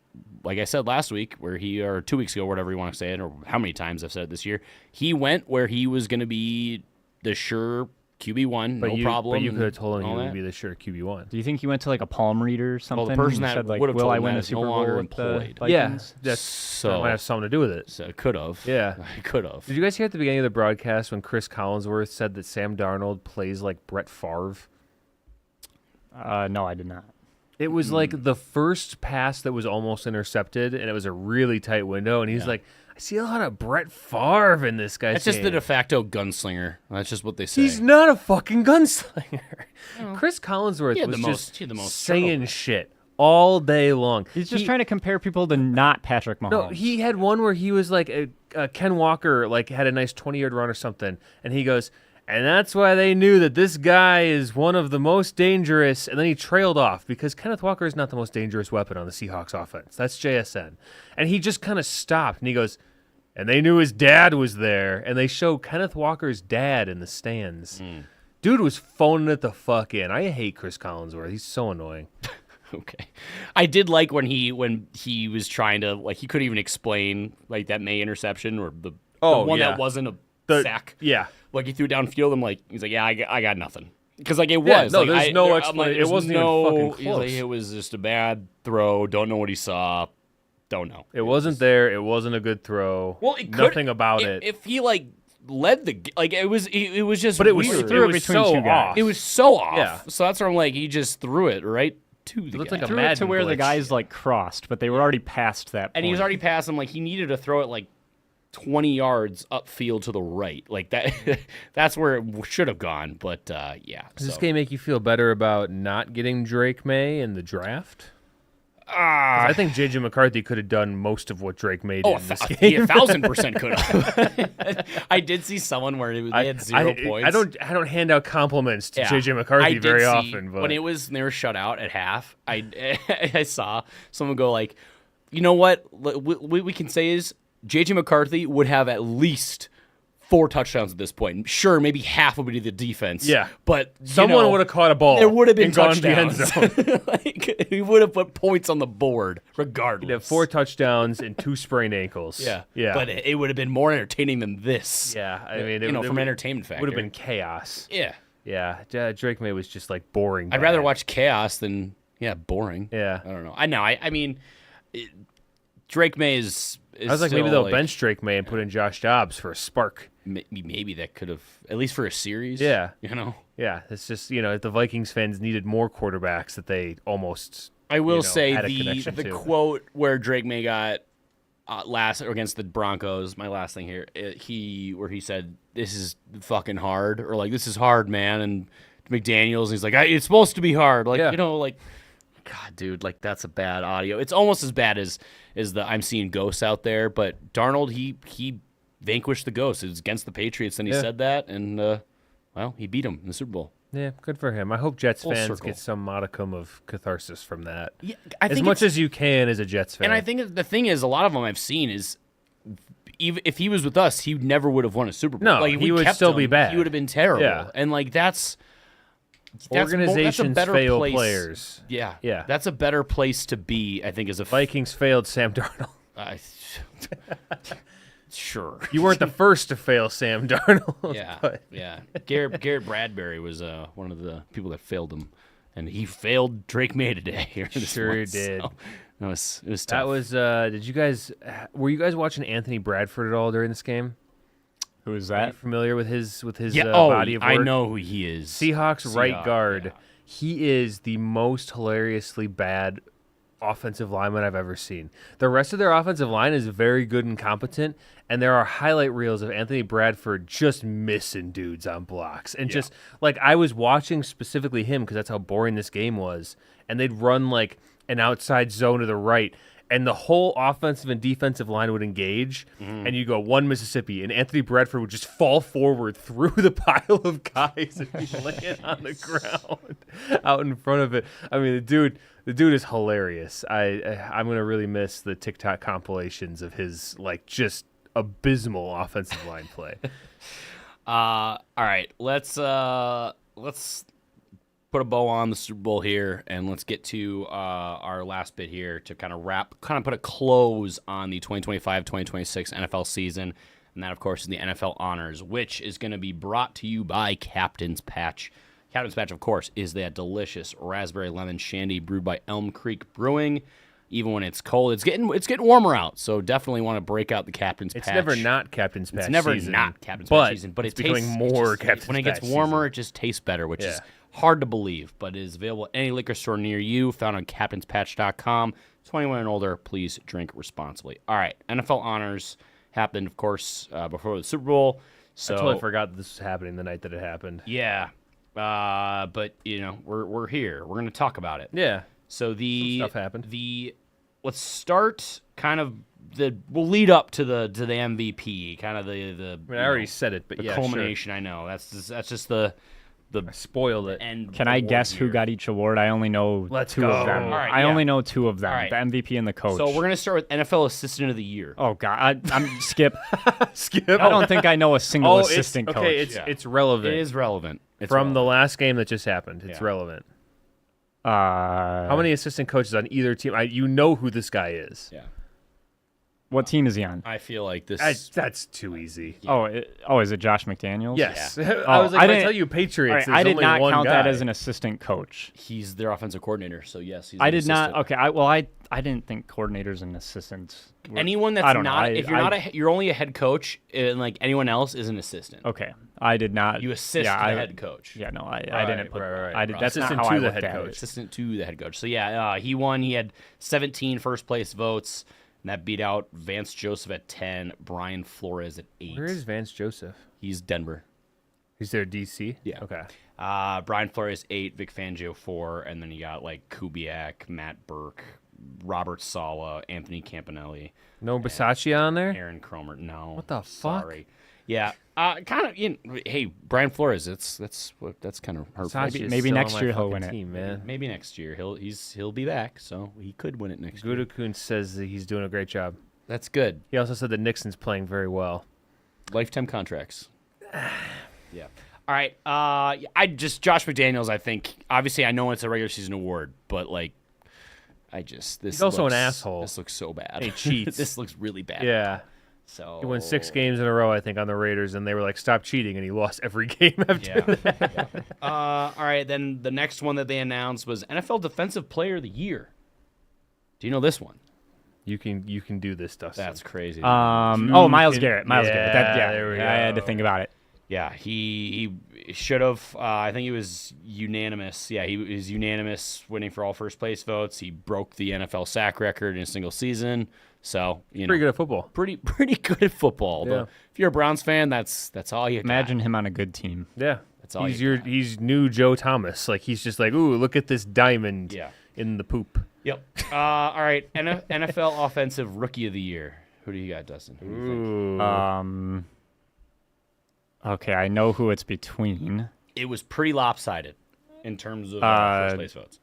like I said last week, or 2 weeks ago, whatever you want to say it, or how many times I've said it this year. He went where he was going to be the sure QB1, no problem. But you could have told him he would be the sure QB1. Do you think he went to like a palm reader or something? Well, the person that said, like, would have will told I him win that a is Super no Bowl longer with the employed. Vikings? Yeah, that might have something to do with it. So it could have. Yeah. It could have. Did you guys hear at the beginning of the broadcast when Chris Collinsworth said that Sam Darnold plays like Brett Favre? No, I did not. It was like the first pass that was almost intercepted, and it was a really tight window, and he's like, I see a lot of Brett Favre in this guy's That's just game. the de facto gunslinger. That's just what they say. He's not a fucking gunslinger. Chris Collinsworth was just saying turnovers. shit all day long. He's just trying to compare people to not Patrick Mahomes. No, he had one where he was like, Ken Walker like had a nice 20-yard run or something, and he goes, and that's why they knew that this guy is one of the most dangerous. And then he trailed off because Kenneth Walker is not the most dangerous weapon on the Seahawks offense. That's JSN. And he just kind of stopped, and he goes, and they knew his dad was there, and they show Kenneth Walker's dad in the stands. Dude was phoning it the fuck in. I hate Chris Collinsworth. He's so annoying. Okay. I did like when he was trying to, like, he couldn't even explain, like, that May interception or the one that wasn't a sack. Yeah. Like, he threw downfield. I'm like, he's like, yeah, I got nothing. Because, like, it was. No, like, there's no explanation. Like, It wasn't even fucking he's like, close. it was just a bad throw. Don't know what he saw. Don't know. It wasn't there. It wasn't a good throw. Well, it could, nothing about it. If he, like, led the, like, it was just But it was, weird. it was between so two guys. off. It was so off. Yeah. So that's where I'm like, he just threw it right to the looked guy. like a Threw it Madden to where the glitch. guys like crossed, but they were already past that point. And he was already past him. Like, he needed to throw it like 20 yards upfield to the right. Like that. That's where it should have gone. But yeah. Does this game make you feel better about not getting Drake May in the draft? I think J.J. McCarthy could have done most of what Drake May did in this game. He 1,000% could have. I did see someone where they had 0 points. I don't hand out compliments to J.J. McCarthy very often. But when they were shut out at half, I saw someone go like, you know what we can say is J.J. McCarthy would have at least 4 touchdowns at this point. Sure, maybe half would be the defense. Yeah. But someone would have caught a ball. There would have been and gone to the end touchdowns. zone. Like, he would have put points on the board regardless. He'd have 4 touchdowns and 2 sprained ankles. Yeah. But it would have been more entertaining than this. Yeah. I mean, from an entertainment factor. would have been chaos. Yeah. Yeah. Drake May was just like boring. I'd rather watch chaos than boring. Yeah. I don't know. I mean, Drake May is I was like, maybe they'll bench Drake May and put in Josh Dobbs for a spark. Maybe that could have, at least for a series. Yeah. You know? Yeah. It's just, if the Vikings fans needed more quarterbacks that they almost I will say had a connection the to. quote where Drake May got last against the Broncos, my last thing here, where he said, this is fucking hard, or like, this is hard, man, and McDaniels, he's like, it's supposed to be hard. Like, like, God, dude, like, that's a bad audio. It's almost as bad as the I'm seeing ghosts out there, but Darnold, he vanquish the ghost. It was against the Patriots, and he said that, and well, he beat him in the Super Bowl. Yeah, good for him. I hope Jets Full fans circle. get some modicum of catharsis from that. Yeah, As much as you can as a Jets fan. And I think the thing is, a lot of them I've seen is, even if he was with us, he never would have won a Super Bowl. No, like, if he we would kept still him, be bad. He would have been terrible. Yeah. And like that's Organizations that's a better fail place. players. Yeah, Yeah. That's a better place to be, I think, as a Vikings failed Sam Darnold. Sure. You weren't the first to fail Sam Darnold. Yeah, but- yeah. Garrett Bradbury was one of the people that failed him, and he failed Drake May today. Sure did. So, it was tough. That was. Were you guys watching Anthony Bradford at all during this game? Who is Are you that? familiar with his yeah. body of work? I know who he is. Seahawks right Seahawk, guard. yeah. He is the most hilariously bad offensive lineman I've ever seen. The rest of their offensive line is very good and competent, and there are highlight reels of Anthony Bradford just missing dudes on blocks. And just like I was watching specifically him because that's how boring this game was, and they'd run like an outside zone to the right, and the whole offensive and defensive line would engage, and you go one Mississippi, and Anthony Bradford would just fall forward through the pile of guys and be laying on the ground out in front of it. I mean, the dude is hilarious. I'm gonna really miss the TikTok compilations of his like just abysmal offensive line play. All right, let's put a bow on the Super Bowl here, and let's get to our last bit here to kind of put a close on the 2025-2026 NFL season, and that, of course, is the NFL Honors, which is going to be brought to you by Captain's Patch. Captain's Patch, of course, is that delicious raspberry lemon shandy brewed by Elm Creek Brewing. Even when it's cold, it's getting warmer out, so definitely want to break out the Captain's Patch. It's never not Captain's Patch. It's never season, not Captain's Patch season, but it's it becoming tastes more just, Captain's when it gets Patch warmer. season. It just tastes better, which is Yeah. hard to believe, but it is available at any liquor store near you. Found on CaptainsPatch.com. 21 and older, please drink responsibly. All right, NFL Honors happened, of course, before the Super Bowl. So I totally forgot that this was happening the night that it happened. yeah, but we're here. We're going to talk about it. Yeah. So the Some stuff happened. Let's start kind of we'll lead up to the MVP, kind of the I mean, I already said it, but the yeah, culmination. I know that's just the I spoiled it. end. Can I award guess who year. got each award? I only know Let's two go. of them. All right, I yeah. only know two of them, All right. the MVP and the coach. So we're gonna start with NFL Assistant of the Year. Oh God, I'm Skip. Skip. I don't think I know a single Oh, assistant it's, coach. okay. Yeah. It's relevant It is relevant. It's from the relevant. last game that just happened. It's Yeah. relevant. How How many assistant coaches on either team? You know who this guy is. Yeah, What team is he on? I feel like this. That's too easy. Is it Josh McDaniels? Yes. I Oh, was like, I if I didn't- tell you Patriots, All right, there's I did only not one count guy. that as an assistant coach. He's their offensive coordinator, so yes, he's I an did not. assistant. Okay, I didn't think coordinators and assistants. Anyone that's I don't know. not, if you're you're only a head coach, and like anyone else is an assistant. Okay, I did not. You assist yeah, the I- head coach. Yeah, no, I Right, didn't put. right. I did. That's Assistant not how to I the looked head at coach. it. Assistant to the head coach. So yeah, he won. He had 17 first place votes, and that beat out Vance Joseph at 10, Brian Flores at 8. Where is Vance Joseph? He's Denver. He's there, DC. Yeah. Okay. Brian Flores 8, Vic Fangio 4, and then you got like Kubiak, Matt Burke, Robert Sala, Anthony Campanelli, No Bisaccia on there. Aaron Cromer. No. What the fuck? Sorry. Yeah. Kind of. Hey, Brian Flores. That's kind of hurtful. Bisaccia is maybe still next on my year he'll fucking win it. team, man. Maybe next year he'll be back, so he could win it next year. Gutekunst says that he's doing a great job. That's good. He also said that Nixon's playing very well. Lifetime contracts. Yeah. All right. Josh McDaniels. I think obviously I know it's a regular season award, but like this. He's also an looks- asshale. This looks so bad. He cheats. This looks really bad. Yeah. So He won 6 games in a row, I think, on the Raiders, and they were like, "Stop cheating," and he lost every game after. Yeah. All right. Then the next one that they announced was NFL Defensive Player of the Year. Do you know this one? You can do this, Dustin. That's crazy. Miles Garrett. Miles Yeah, Garrett. there we I had to go. think about it. Yeah, he should have. I think he was unanimous. Yeah, he was unanimous, winning for all first place votes. He broke the NFL sack record in a single season. So pretty good at football. pretty good at football. Yeah. But if you're a Browns fan, that's all you Imagine him on a good team. Yeah. That's all He's you got. he's new Joe Thomas. Like he's just like, ooh, look at this diamond Yeah. in the poop. Yep. All right. NFL Offensive Rookie of the Year. Who do you got, Dustin? Who do you think? Ooh. Okay, I know who it's between. It was pretty lopsided in terms of first place votes.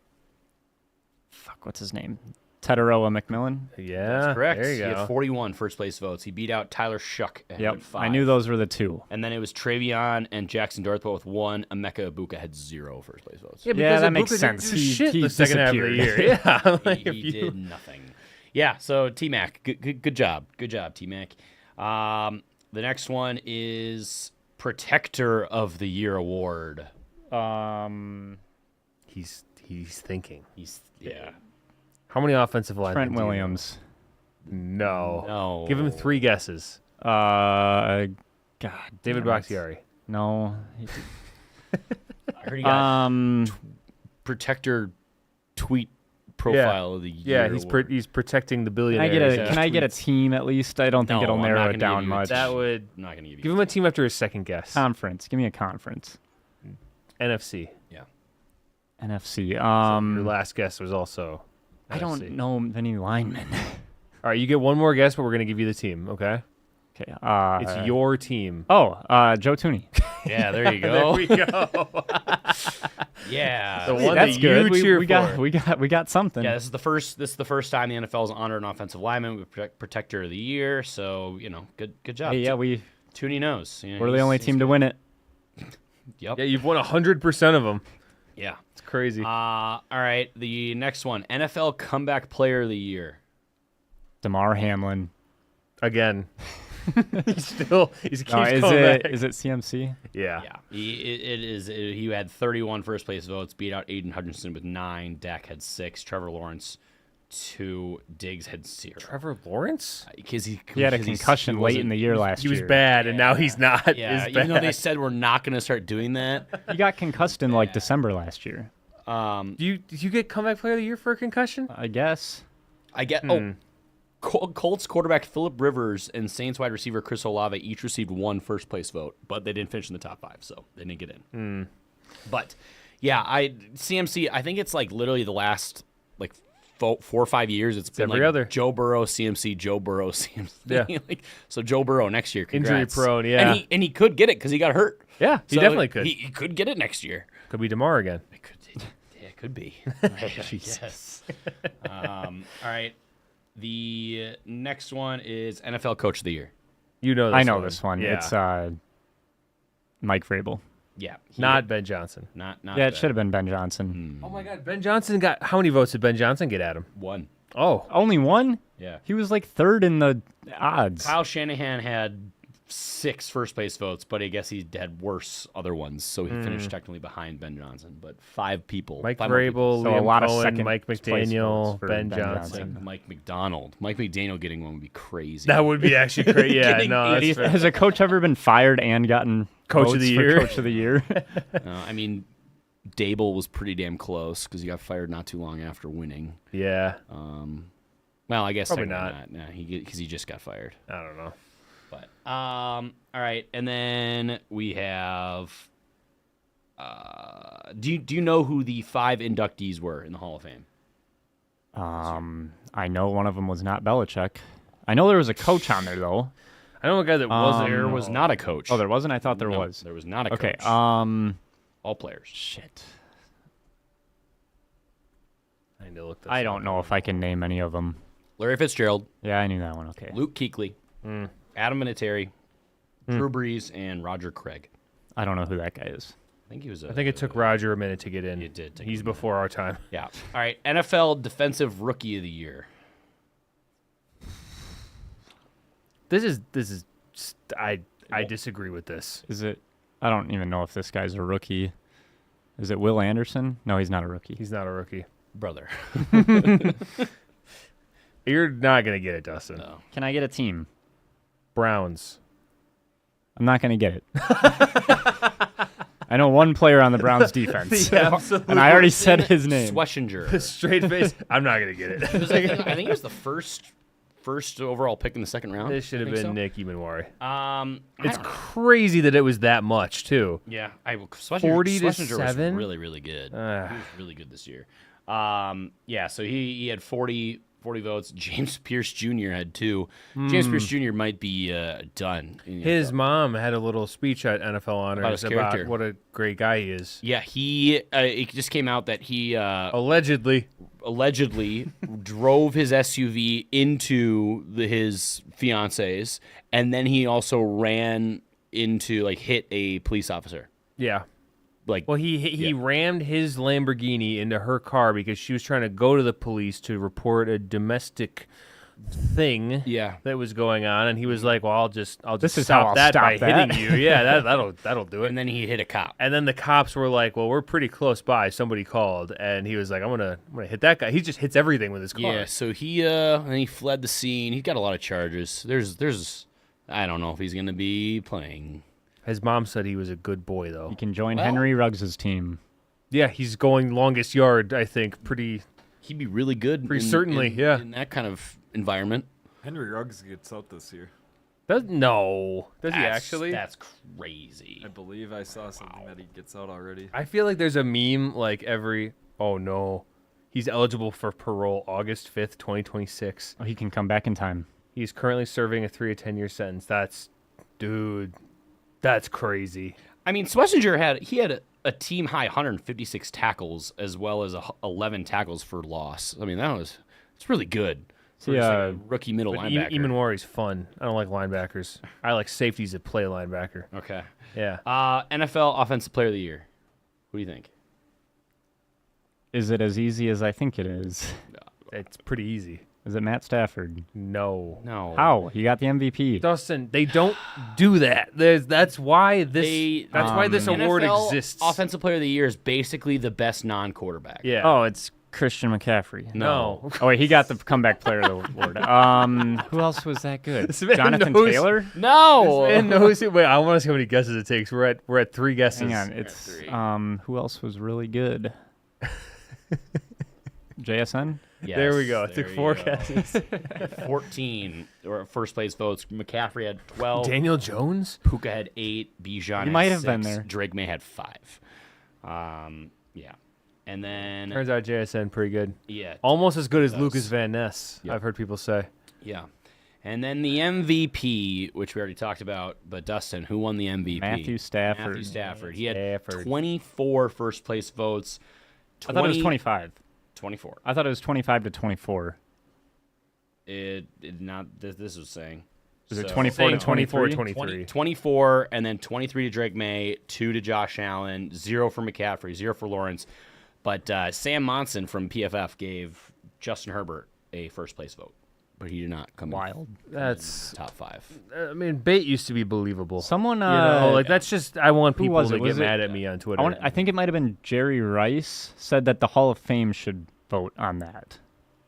Fuck, what's his name? Tetaroa McMillan? Yeah, That's correct. There you He go. had 41 first place votes. He beat out Tyler Shuck at Yep, 5. I knew those were the two. And then it was Travion and Jackson Dorthwell with 1. Emeka Ibuka had 0 first place votes. Yeah, Yeah, because that makes Ibuka didn't sense. do He- shit he the second half of the year. disappeared. Yeah, like, he if you- did nothing. Yeah, so T-Mac, good job. Good job, T-Mac. The next one is Protector of the Year award. He's thinking. Yeah. How many offensive linemen? Trent do you know? Williams. No. No. Give him 3 guesses. God. David damn it. Bakhtiari. No. I heard he got Protector tweet profile of the year. Yeah, award. he's protecting the Can billionaires. I get a team at least? I don't think No, it'll I'm not narrow gonna it give down you much. That would I'm not going to give you give him a team after his second guess. Conference. Give me a conference. NFC. Yeah. NFC. Your last guess was also. I don't NFC. know many linemen. All right, you get one more guess, but we're gonna give you the team. Okay, Okay. it's your team. Oh, Joe Tooney. Yeah, there you go. There we go. Yeah. The Hey, one that's that good. you cheer we got for. we got something. Yeah, this is the first time the NFL has honored an offensive lineman with Protector of the Year. So good job. Hey, yeah, we're Tooney knows. the only team to win it. Yep. Yeah, you've won 100% of them. Yeah. It's crazy. All right. The next one, NFL Comeback Player of the Year. Damar Hamlin. Again. he's keeps No, is coming it back. is it CMC? Yeah. Yeah. He had 31 first place votes, beat out Aiden Hutchinson with 9. Dak had 6. Trevor Lawrence 2. Diggs had 0. Trevor Lawrence? Because He had a concussion late in the year last He was year. bad, and now he's not. Yeah, as even though bad. they said we're not going to start doing that. He got concussed in like December last year. Did you get comeback player of the year for a concussion? I guess. I get Colts quarterback Phillip Rivers and Saints wide receiver Chris Olave each received 1 first place vote, but they didn't finish in the top 5, so they didn't get in. But yeah, CMC. I think it's like literally the last like 4 or 5 years. It's been every like other. Joe Burrow CMC, Joe Burrow CMC. Yeah. So Joe Burrow next year. Injury Congrats. prone, yeah. And he could get it because he got hurt. Yeah, he So definitely could. He could get it next year. Could be DeMar again. It could. Yeah, it could be. Yes. All right. The next one is NFL Coach of the Year. You know this I know one. this one. Yeah. It's Mike Vrabel. Yeah. Not Ben Johnson. Not Yeah, bad. it should have been Ben Johnson. Oh my God, Ben Johnson got how many votes did Ben Johnson get at him? 1. Oh, Only one? Yeah. He was like third in the odds. Kyle Shanahan had 6 first place votes, but I guess he had worse other ones, so he finished technically behind Ben Johnson. But 5 people. Mike 5 more people. Vrabel, So a Liam lot of Cohen, second Mike place McDaniel, votes for Ben Ben Johnson. Johnson. Mike McDonald. Mike McDaniel getting one would be crazy. That would be actually crazy. Yeah, Getting no, that's fair. Has a coach ever been fired and gotten Coach of votes the for year? Coach of the year? I mean, Dable was pretty damn close because he got fired not too long after winning. Yeah, Well, I guess Probably technically not. No, because he just got fired. I don't know. But all right, and then we have. Do you know who the 5 inductees were in the Hall of Fame? I know one of them was not Belichick. I know there was a coach on there though. I know a guy that wasn't. There was not a coach. Oh, there wasn't. I thought there No, was. There was not a Okay. coach. All players. Shit. I need to look this I up. don't know if I can name any of them. Larry Fitzgerald, Yeah, I knew that one. Okay. Luke Kuechly, Adam Vinatieri, Drew Brees, and Roger Craig. I don't know who that guy is. I think he was. I think it took Roger a minute to get in. It did take He's him a before our time. Yeah. All right. NFL Defensive Rookie of the Year. This is. I disagree with this. Is it? I don't even know if this guy's a rookie. Is it Will Anderson? No, he's not a rookie. He's not a rookie. Brother. You're not gonna get it, Dustin. No. Can I get a team? Browns. I'm not going to get it. I know one player on the Browns defense, and I already said his name. Schwessinger. Straight face. I'm not gonna get it. It was, I think he was the first overall pick in the second round. This should have I been think Nick Emanwari. so. I It's don't know. crazy that it was that much too. Yeah, 40 to Schlesinger was 7? really, really good. He was really good this year. Yeah, so he had 40 40 votes. James Pierce Jr. had 2. James Pierce Jr. might be done. His mom had a little speech at NFL Honors his about character. what a great guy he is. Yeah, it just came out that he Allegedly. drove his SUV into his fiance's, and then he also ran into, like, hit a police officer. Yeah. Like, Well, he rammed his Lamborghini into her car because she was trying to go to the police to report a domestic thing yeah. that was going on, and he was like, "Well, I'll just This is how stop I'll that stop by that." hitting you." Yeah, that'll do it. And then he hit a cop. And then the cops were like, "Well, we're pretty close by. Somebody called," and he was like, "I'm gonna hit that guy." He just hits everything with his car. Yeah, so he fled the scene. He's got a lot of charges. There's I don't know if he's gonna be playing. His mom said he was a good boy, though. He can join Well- Henry Ruggs' team. Yeah, he's going longest yard. I think He'd be really good. Pretty certainly, in, yeah. in that kind of environment. Henry Ruggs gets out this year. Does he actually? That's crazy. I believe I saw something that he gets out already. I feel like there's a meme like every. Oh no, he's eligible for parole August 5th, 2026. Oh, he can come back in time. He's currently serving a 3 to 10 year sentence. That's crazy. I mean, Schlesinger had a team high 156 tackles as well as 11 tackles for loss. I mean, it's really good. For just like a rookie middle But linebacker. Emanwari's fun. I don't like linebackers. I like safeties that play linebacker. Okay. Yeah. NFL Offensive Player of the Year. What do you think? Is it as easy as I think it is? It's pretty easy. Is it Matt Stafford? No. No. How? He got the MVP. Dustin, they don't do that. That's why this award NFL exists. Offensive Player of the Year is basically the best non-quarterback. Yeah. Oh, it's Christian McCaffrey. No. Oh, wait, he got the comeback player of the award. Who else was that good? This man Jonathan knows- Taylor? No. And knows it. Wait, I want to see how many guesses it takes. We're at 3 guesses. Hang on, it's three. who else was really good? JSN? Yes, There we go. It there took you 4 go. guesses. 14 or first place votes. McCaffrey had 12. Daniel Jones? Puka had 8. Bijan had might have 6. been there. Drake May had 5. Yeah. And then Turns out JSN pretty good. yeah, Almost as good as Does. Lucas Van Ness. Yep. I've heard people say. yeah. And then the MVP, which we already talked about, but Dustin, who won the MVP? Matthew Stafford. Matthew Stafford. He had Stafford. 24 first place votes. I thought it was 25. 24. I thought it was 25 to 24. It not this was saying. Is it So- 24 to Saying 24, 23? 23. 24, and then 23 to Drake May, 2 to Josh Allen, 0 for McCaffrey, 0 for Lawrence. But Sam Monson from PFF gave Justin Herbert a first place vote, but he did not come Wild. That's. in top 5. I mean, bait used to be believable. Someone, You know, like that's just. I want who people was to it? Was get it- mad at me on Twitter. I think it might have been Jerry Rice said that the Hall of Fame should vote on that.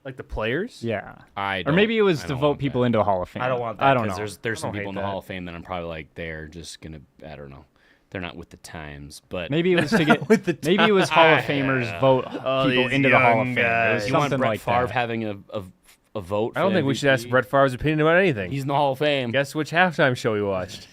like the players. Yeah. I Or don't- maybe it was I to don't vote want people that. into a Hall of Fame. I don't want that. I don't 'cause know. There's some I don't people in hate the that. Hall of Fame that I'm probably like they're just gonna. I don't know. They're not with the times, but Maybe it was to get. With the maybe it was Hall of Ah, Famers yeah. vote Oh, people these into the Hall young of Fame. It was guys. you want something Brett like Favre that. having a vote? I don't for think we should ask MVP? Brett Favre's opinion about anything. He's in the Hall of Fame Guess which halftime show he watched?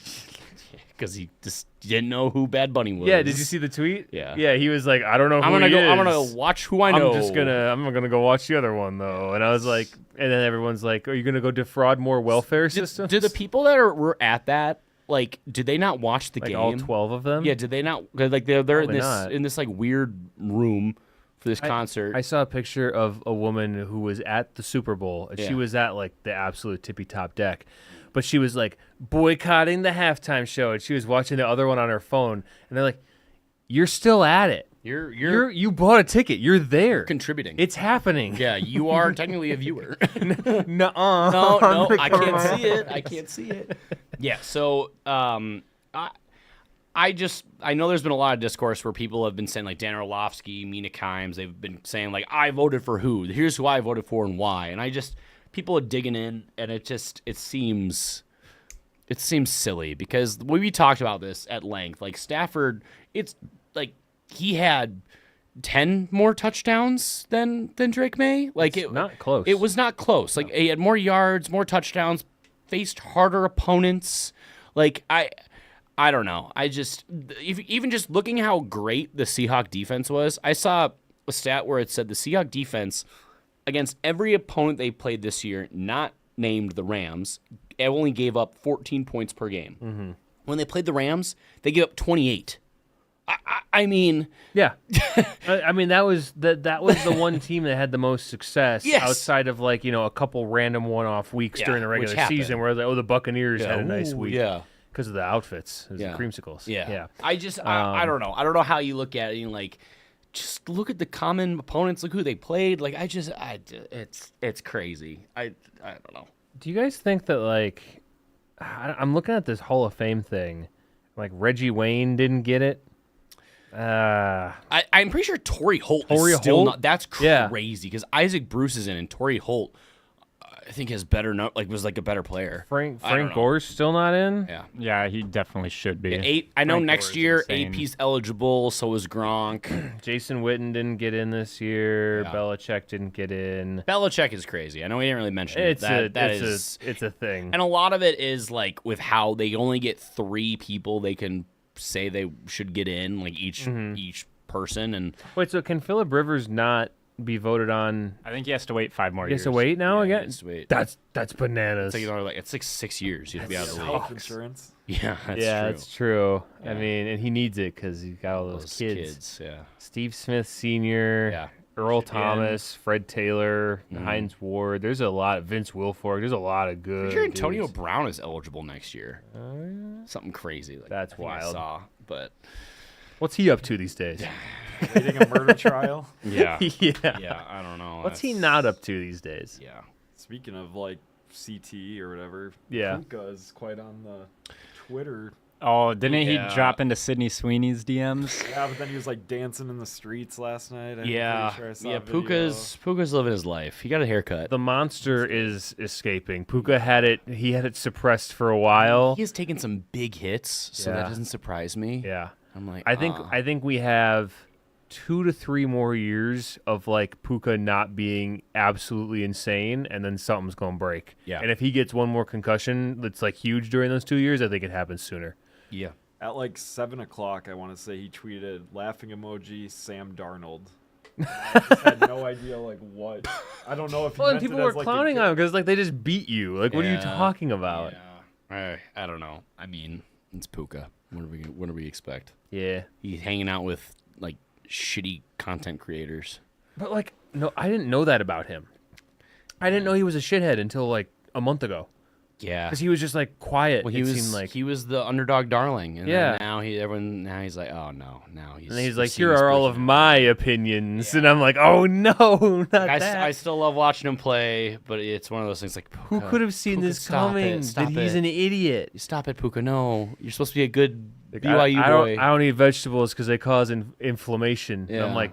because he just didn't know who Bad Bunny was. Yeah, did you see the tweet? Yeah. Yeah, he was like, I don't know who I'm gonna he go. is. I'm gonna watch who I know. I'm gonna go watch the other one though. And I was like, and then everyone's like, are you gonna go defraud more welfare systems? Do the people that were at that like? Did they not watch the like game? all 12 of them? Yeah. Did they not? 'Cause, like they're in Probably this not. in this like weird room for this concert. I saw a picture of a woman who was at the Super Bowl, and she Yeah. was at like the absolute tippy top deck, but she was like boycotting the halftime show, and she was watching the other one on her phone. And they're like, "You're still at it. You bought a ticket. You're there. contributing. It's happening." yeah, you are technically a viewer. Nuh-uh. No, I can't see it. I can't see it. Yeah, so I know there's been a lot of discourse where people have been saying like Dan Orlovsky, Mina Kimes, they've been saying like I voted for who. Here's who I voted for and why. And people are digging in, and it seems silly because we talked about this at length. Like Stafford, it's like he had 10 more touchdowns than Drake May. Like It's not close. It was not close. Like he had more yards, more touchdowns, faced harder opponents. Like I don't know. Even just looking how great the Seahawk defense was. I saw a stat where it said the Seahawk defense against every opponent they played this year, not named the Rams, it only gave up 14 points per game. Mm-hmm. When they played the Rams, they gave up 28. I mean, yeah. I mean, that was the one team that had the most success Yes. outside of like a couple random one-off weeks Yeah, during the which regular happened. season where the Buccaneers had a nice Ooh, week. Yeah. Because of the outfits, the Yeah. creamsicles. Yeah. I don't know. I don't know how you look at it. And like, just look at the common opponents. Look who they played. Like, it's crazy. I don't know. Do you guys think that like I'm looking at this Hall of Fame thing, like Reggie Wayne didn't get it? I'm pretty sure Torrey Holt Torrey is still Holt? not. That's Yeah. crazy because Isaac Bruce is in and Torrey Holt, I think has better was like a better player. Frank I don't know. Gore's still not in. Yeah. Yeah, he definitely should be. I know Frank next Gore is year insane. AP's eligible, so is Gronk. Jason Witten didn't get in this year. Yeah. Belichick didn't get in. Belichick is crazy. I know we didn't really mention it. It's a thing. And a lot of it is like with how they only get 3 people they can say they should get in, like each person. And Wait, so can Phillip Rivers not be voted on? I think he has to wait 5 more He has years. to wait now Yeah, he again. has to wait. That's bananas. it's like 6 years you'd be out of the league. Health insurance. Yeah, that's yeah, true. that's true. Yeah. I mean, and he needs it because he's got all those Those kids. yeah. Steve Smith Sr., Yeah. Earl Should be in. Thomas, Fred Taylor, Mhm. Hines Ward. There's a lot. Vince Wilfork. There's a lot of good. I'm sure Antonio dudes. Brown is eligible next year. Oh, Something crazy. Like, That's I think I wild. saw, but What's he up to these days? Waiting a murder trial. yeah, yeah. yeah. I don't know. What's he That's- not up to these days? Yeah. Speaking of like CT or whatever, Yeah. Puka is quite on the Twitter. Oh, didn't Yeah. he drop into Sydney Sweeney's DMs? Yeah, but then he was like dancing in the streets last night. I'm Yeah, pretty sure I saw yeah. a video. Puka's living his life. He got a haircut. The monster is escaping. Puka had it. He had it suppressed for a while. He has taken some big hits, so that Yeah. doesn't surprise me. Yeah. I'm like, I think we have 2 to 3 more years of like Puka not being absolutely insane, and then something's gonna break. Yeah. And if he gets one more concussion that's like huge during those 2 years, I think it happens sooner. yeah. At like 7 o'clock, I want to say he tweeted laughing emoji Sam Darnold. I just had no idea like what. I don't know if he Well, and meant it people were as, like, a clowning joke. on him because like they just beat you. Like, what are you Yeah. talking about? Yeah. I don't know. I mean, it's Puka. What do we expect? Yeah. He's hanging out with like shitty content creators. But like, no, I didn't know that about him. I didn't know he was a shithead until like a month ago. Yeah. Because he was just like quiet. Well, it seemed like. he was the underdog darling, and Yeah. then now he's like, oh no, now he's. And he's he's like, seen here his are all of personality." my opinions. And I'm like, oh no, not that. I still love watching him play, but it's one of those things like, Who Puka, could have seen Puka, this stop coming? It, stop that he's it. an idiot. Stop it, Puka. No, you're supposed to be a good Like, BYU I boy. don't eat vegetables because they cause inflammation. And Yeah. I'm like,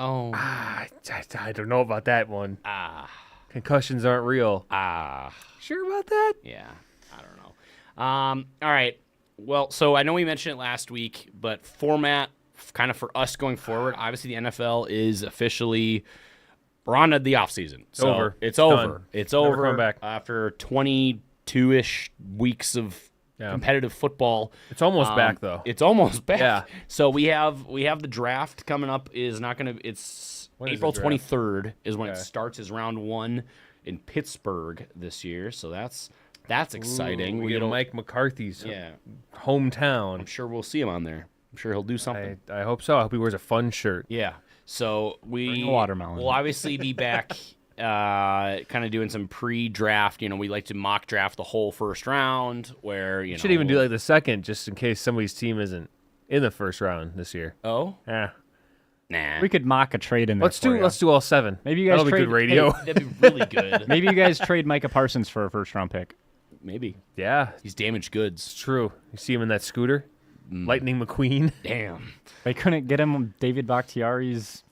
oh, I don't know about that one. ah, Concussions aren't real. ah. Sure about that? Yeah, I don't know. All right. Well, so I know we mentioned it last week, but format kind of for us going forward. Obviously, the NFL is officially we're on to the offseason. So Over. It's Done. over. It's Never over. coming back. After 22-ish weeks of Yeah. competitive football. It's almost back though. It's almost back. Yeah. So we have the draft coming up. Is not going to. It's When is April the draft? 23rd is when it Okay. starts. Is round 1 in Pittsburgh this year. So that's exciting. We get don't- Mike McCarthy's Yeah, hometown. I'm sure well see him on there. I'm sure he'll do something. I hope so. I hope he wears a fun shirt. Yeah. So Bring a watermelon. We'll obviously be back, kind of doing some pre-draft. You know, we like to mock draft the whole first round. Where you know, Should even do like the second, just in case somebody's team isn't in the first round this year. Oh, Yeah. nah. We could mock a trade in there. Let's for ya. do all 7. Maybe you guys That'll be trade good radio. That'd be really good. Maybe you guys trade Micah Parsons for a first round pick. Maybe Yeah, he's damaged goods. it's true. You see him in that scooter, Mm. Lightning McQueen. Damn. They couldn't get him David Bakhtiari's.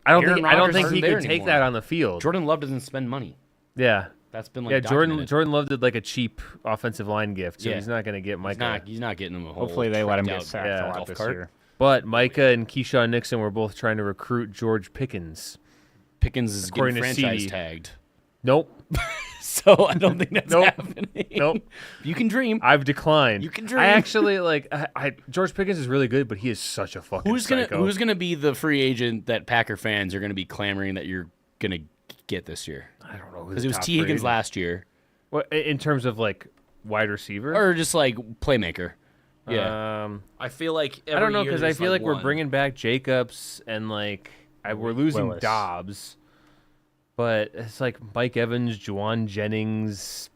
I don't Aaron think Rodgers he isn't could there take anymore. that on the field. Jordan Love doesn't spend money. Yeah, That's been like yeah. documented. Jordan Love did like a cheap offensive line gift, so Yeah. he's not going to get Micah. He's not getting him a whole. Hopefully they let him tricked get out sacked yeah, a lot golf this cart. year. But Micah and Keyshawn Nixon were both trying to recruit George Pickens. Pickens is According getting to franchise CD. tagged. Nope, So I don't think that's Nope. happening. Nope. You can dream. I've declined. You can dream. I actually like. George Pickens is really good, but he is such a fucking Who's psycho. gonna be the free agent that Packer fans are gonna be clamoring that you're gonna get this year? I don't know. Because it was T. Higgins last year. What in terms of like wide receiver or just like playmaker? Yeah. I feel like I don't know because I feel like we're one. bringing back Jacobs and like we're losing Willis. Dobbs, but it's like Mike Evans, Juwan Jennings,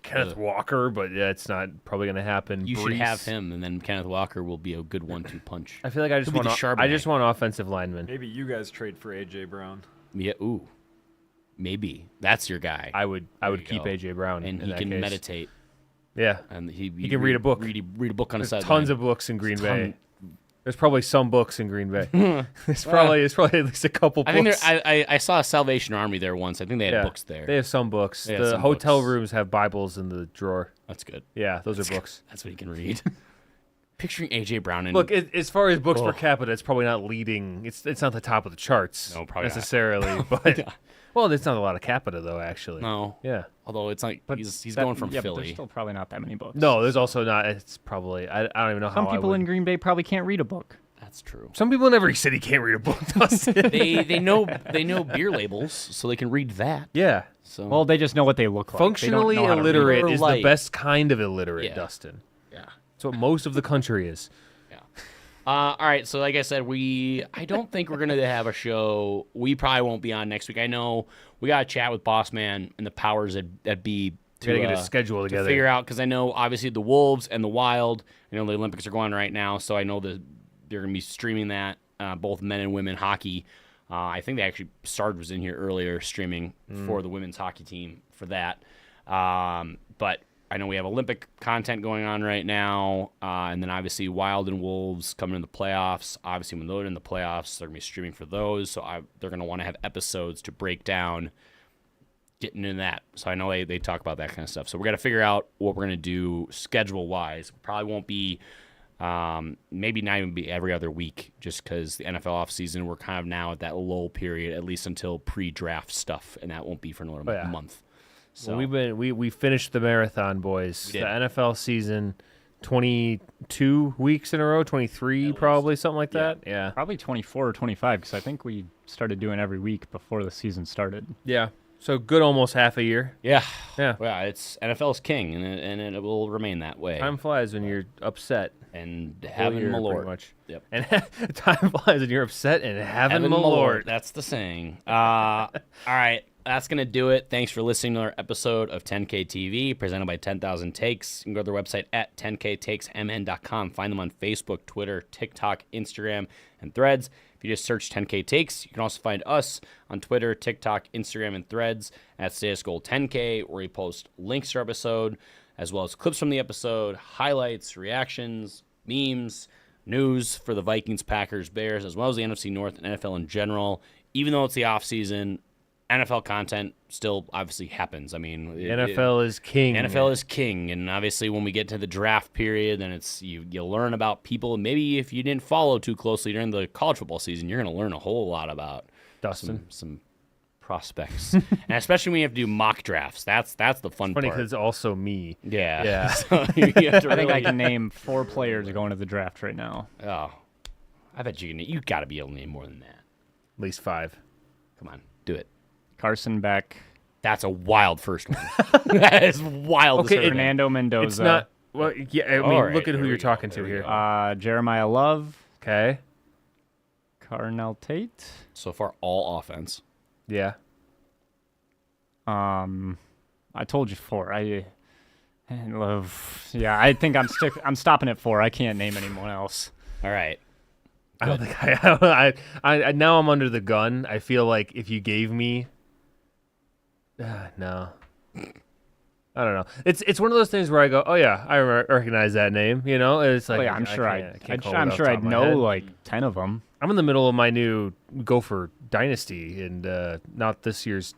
Kenneth Walker, but yeah, it's not probably going to happen. You should Brees. have him, and then Kenneth Walker will be a good 1-2 punch. I feel like I just Could be want the I just Charbonnet. want offensive linemen. Maybe you guys trade for AJ Brown. Yeah. Ooh. Maybe that's your guy. I would you keep go. AJ Brown and in he that can case. Yeah, and he can read a book. Read a book on the there's side. tons of books in Green Bay. There's probably some books in Green Bay. There's probably at least a couple I books. think I saw a Salvation Army there once. I think they had books there. They have some books. They have The some hotel books. rooms have Bibles in the drawer. That's good. Yeah, those are books. That's what he can read. Picturing AJ Brown and Look, as far as books per capita, it's probably not leading. It's not the top of the charts No, probably not. necessarily. But well, there's not a lot of capita though, actually. no. Yeah. Although it's like But he's that- going from yeah, but Philly. there's still probably not that many books. No, there's also not. It's probably I don't even know Some how. people I in would. Green Bay probably can't read a book. That's true. Some people in every city can't read a book. Dustin. they know beer labels, so they can read that. Yeah. So Well, they just know what they look like. They don't Functionally know how to read. illiterate Or is the light. best kind of illiterate, Yeah. Dustin. yeah. That's what most of the country is. All right, so like I said, I don't think we're gonna have a show. We probably won't be on next week. I know we got to chat with Boss Man and the powers that be We to gotta get a schedule to together. figure out, because I know obviously the Wolves and the Wild. I know the Olympics are going on right now, so I know that they're gonna be streaming that both men and women hockey. I think they actually was in here earlier streaming for the women's hockey team for that. But I know we have Olympic content going on right now, and then obviously Wild and Wolves coming in the playoffs. Obviously, when they're in the playoffs, they're going to be streaming for those, so they're going to want to have episodes to break down getting into that. So I know they talk about that kind of stuff. So we're going to figure out what we're going to do schedule-wise. Probably won't be, maybe not even be every other week, just because the NFL offseason, we're kind of now at that lull period, at least until pre-draft stuff, and that won't be for another yeah. month. So Well, we finished the marathon, boys. We The did. NFL season, 22 weeks in a row, 23 probably, something like that. Yeah. Probably 24 or 25, because I think we started doing every week before the season started. Yeah. So good almost half a year. yeah, Yeah. well, it's NFL's king, and it will remain that way. Time flies when you're upset. And Whole having year, pretty Malort. much. Yep. And time flies when you're upset and having Having Malort. That's the saying. All right. That's going to do it. Thanks for listening to our episode of 10K TV, presented by 10,000 Takes. You can go to their website at 10ktakesmn.com. Find them on Facebook, Twitter, TikTok, Instagram, and Threads. If you just search 10K Takes, you can also find us on Twitter, TikTok, Instagram, and Threads at Status Goal 10K, where we post links to our episode, as well as clips from the episode, highlights, reactions, memes, news for the Vikings, Packers, Bears, as well as the NFC North and NFL in general. Even though it's the offseason, NFL content still obviously happens. I mean, NFL is king. NFL is king, and obviously when we get to the draft period, then it's you learn about people. Maybe if you didn't follow too closely during the college football season, you're going to learn a whole lot about Dustin. some prospects, and especially when you have to do mock drafts. That's the fun Funny part. because it's also me. Yeah, Yeah. So you have to I think I really- can name 4 players going to the draft right now. Oh, I bet you got to be able to name more than that. At least 5. Come on, do it. Carson Beck, That's a wild first one. That is wild. Okay, to say. Fernando Mendoza, It's not. Well, yeah. I mean, All right, look at who there you're we go, talking there to we here. go. Jeremiah Love, Okay. Carnell Tate. So far, all offense. Yeah. I told you 4. I love. Yeah, I think I'm stopping at 4. I can't name anyone else. All right. I don't think I now I'm under the gun. I feel like if you gave me, no, I don't know. It's one of those things where I go, oh yeah, I recognize that name. You know, it's like Oh, yeah, I'm sure can't call it I'm off sure the I'd top of my know head. like 10 of them. I'm in the middle of my new Gopher Dynasty, and not this year's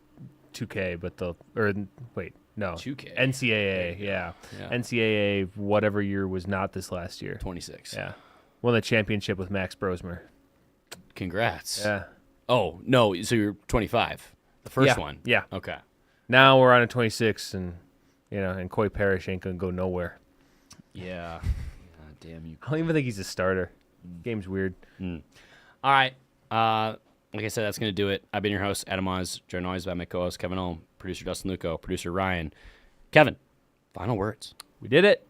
2K, but no, 2K. NCAA, yeah. Yeah. NCAA, whatever year was not this last year. 26. Yeah, won the championship with Max Brosmer. Congrats. Yeah. Oh, no. So you're 25. The first Yeah, one. yeah. Okay. Now we're on a 26, and and Coy Parrish ain't gonna go nowhere. Yeah. Damn you. I don't even think he's a starter. Game's weird. All right. Like I said, that's going to do it. I've been your host, Adam Oz, joined always by my co-host, Kevin Olm, producer Justin Luco, producer Ryan. Kevin, final words. We did it.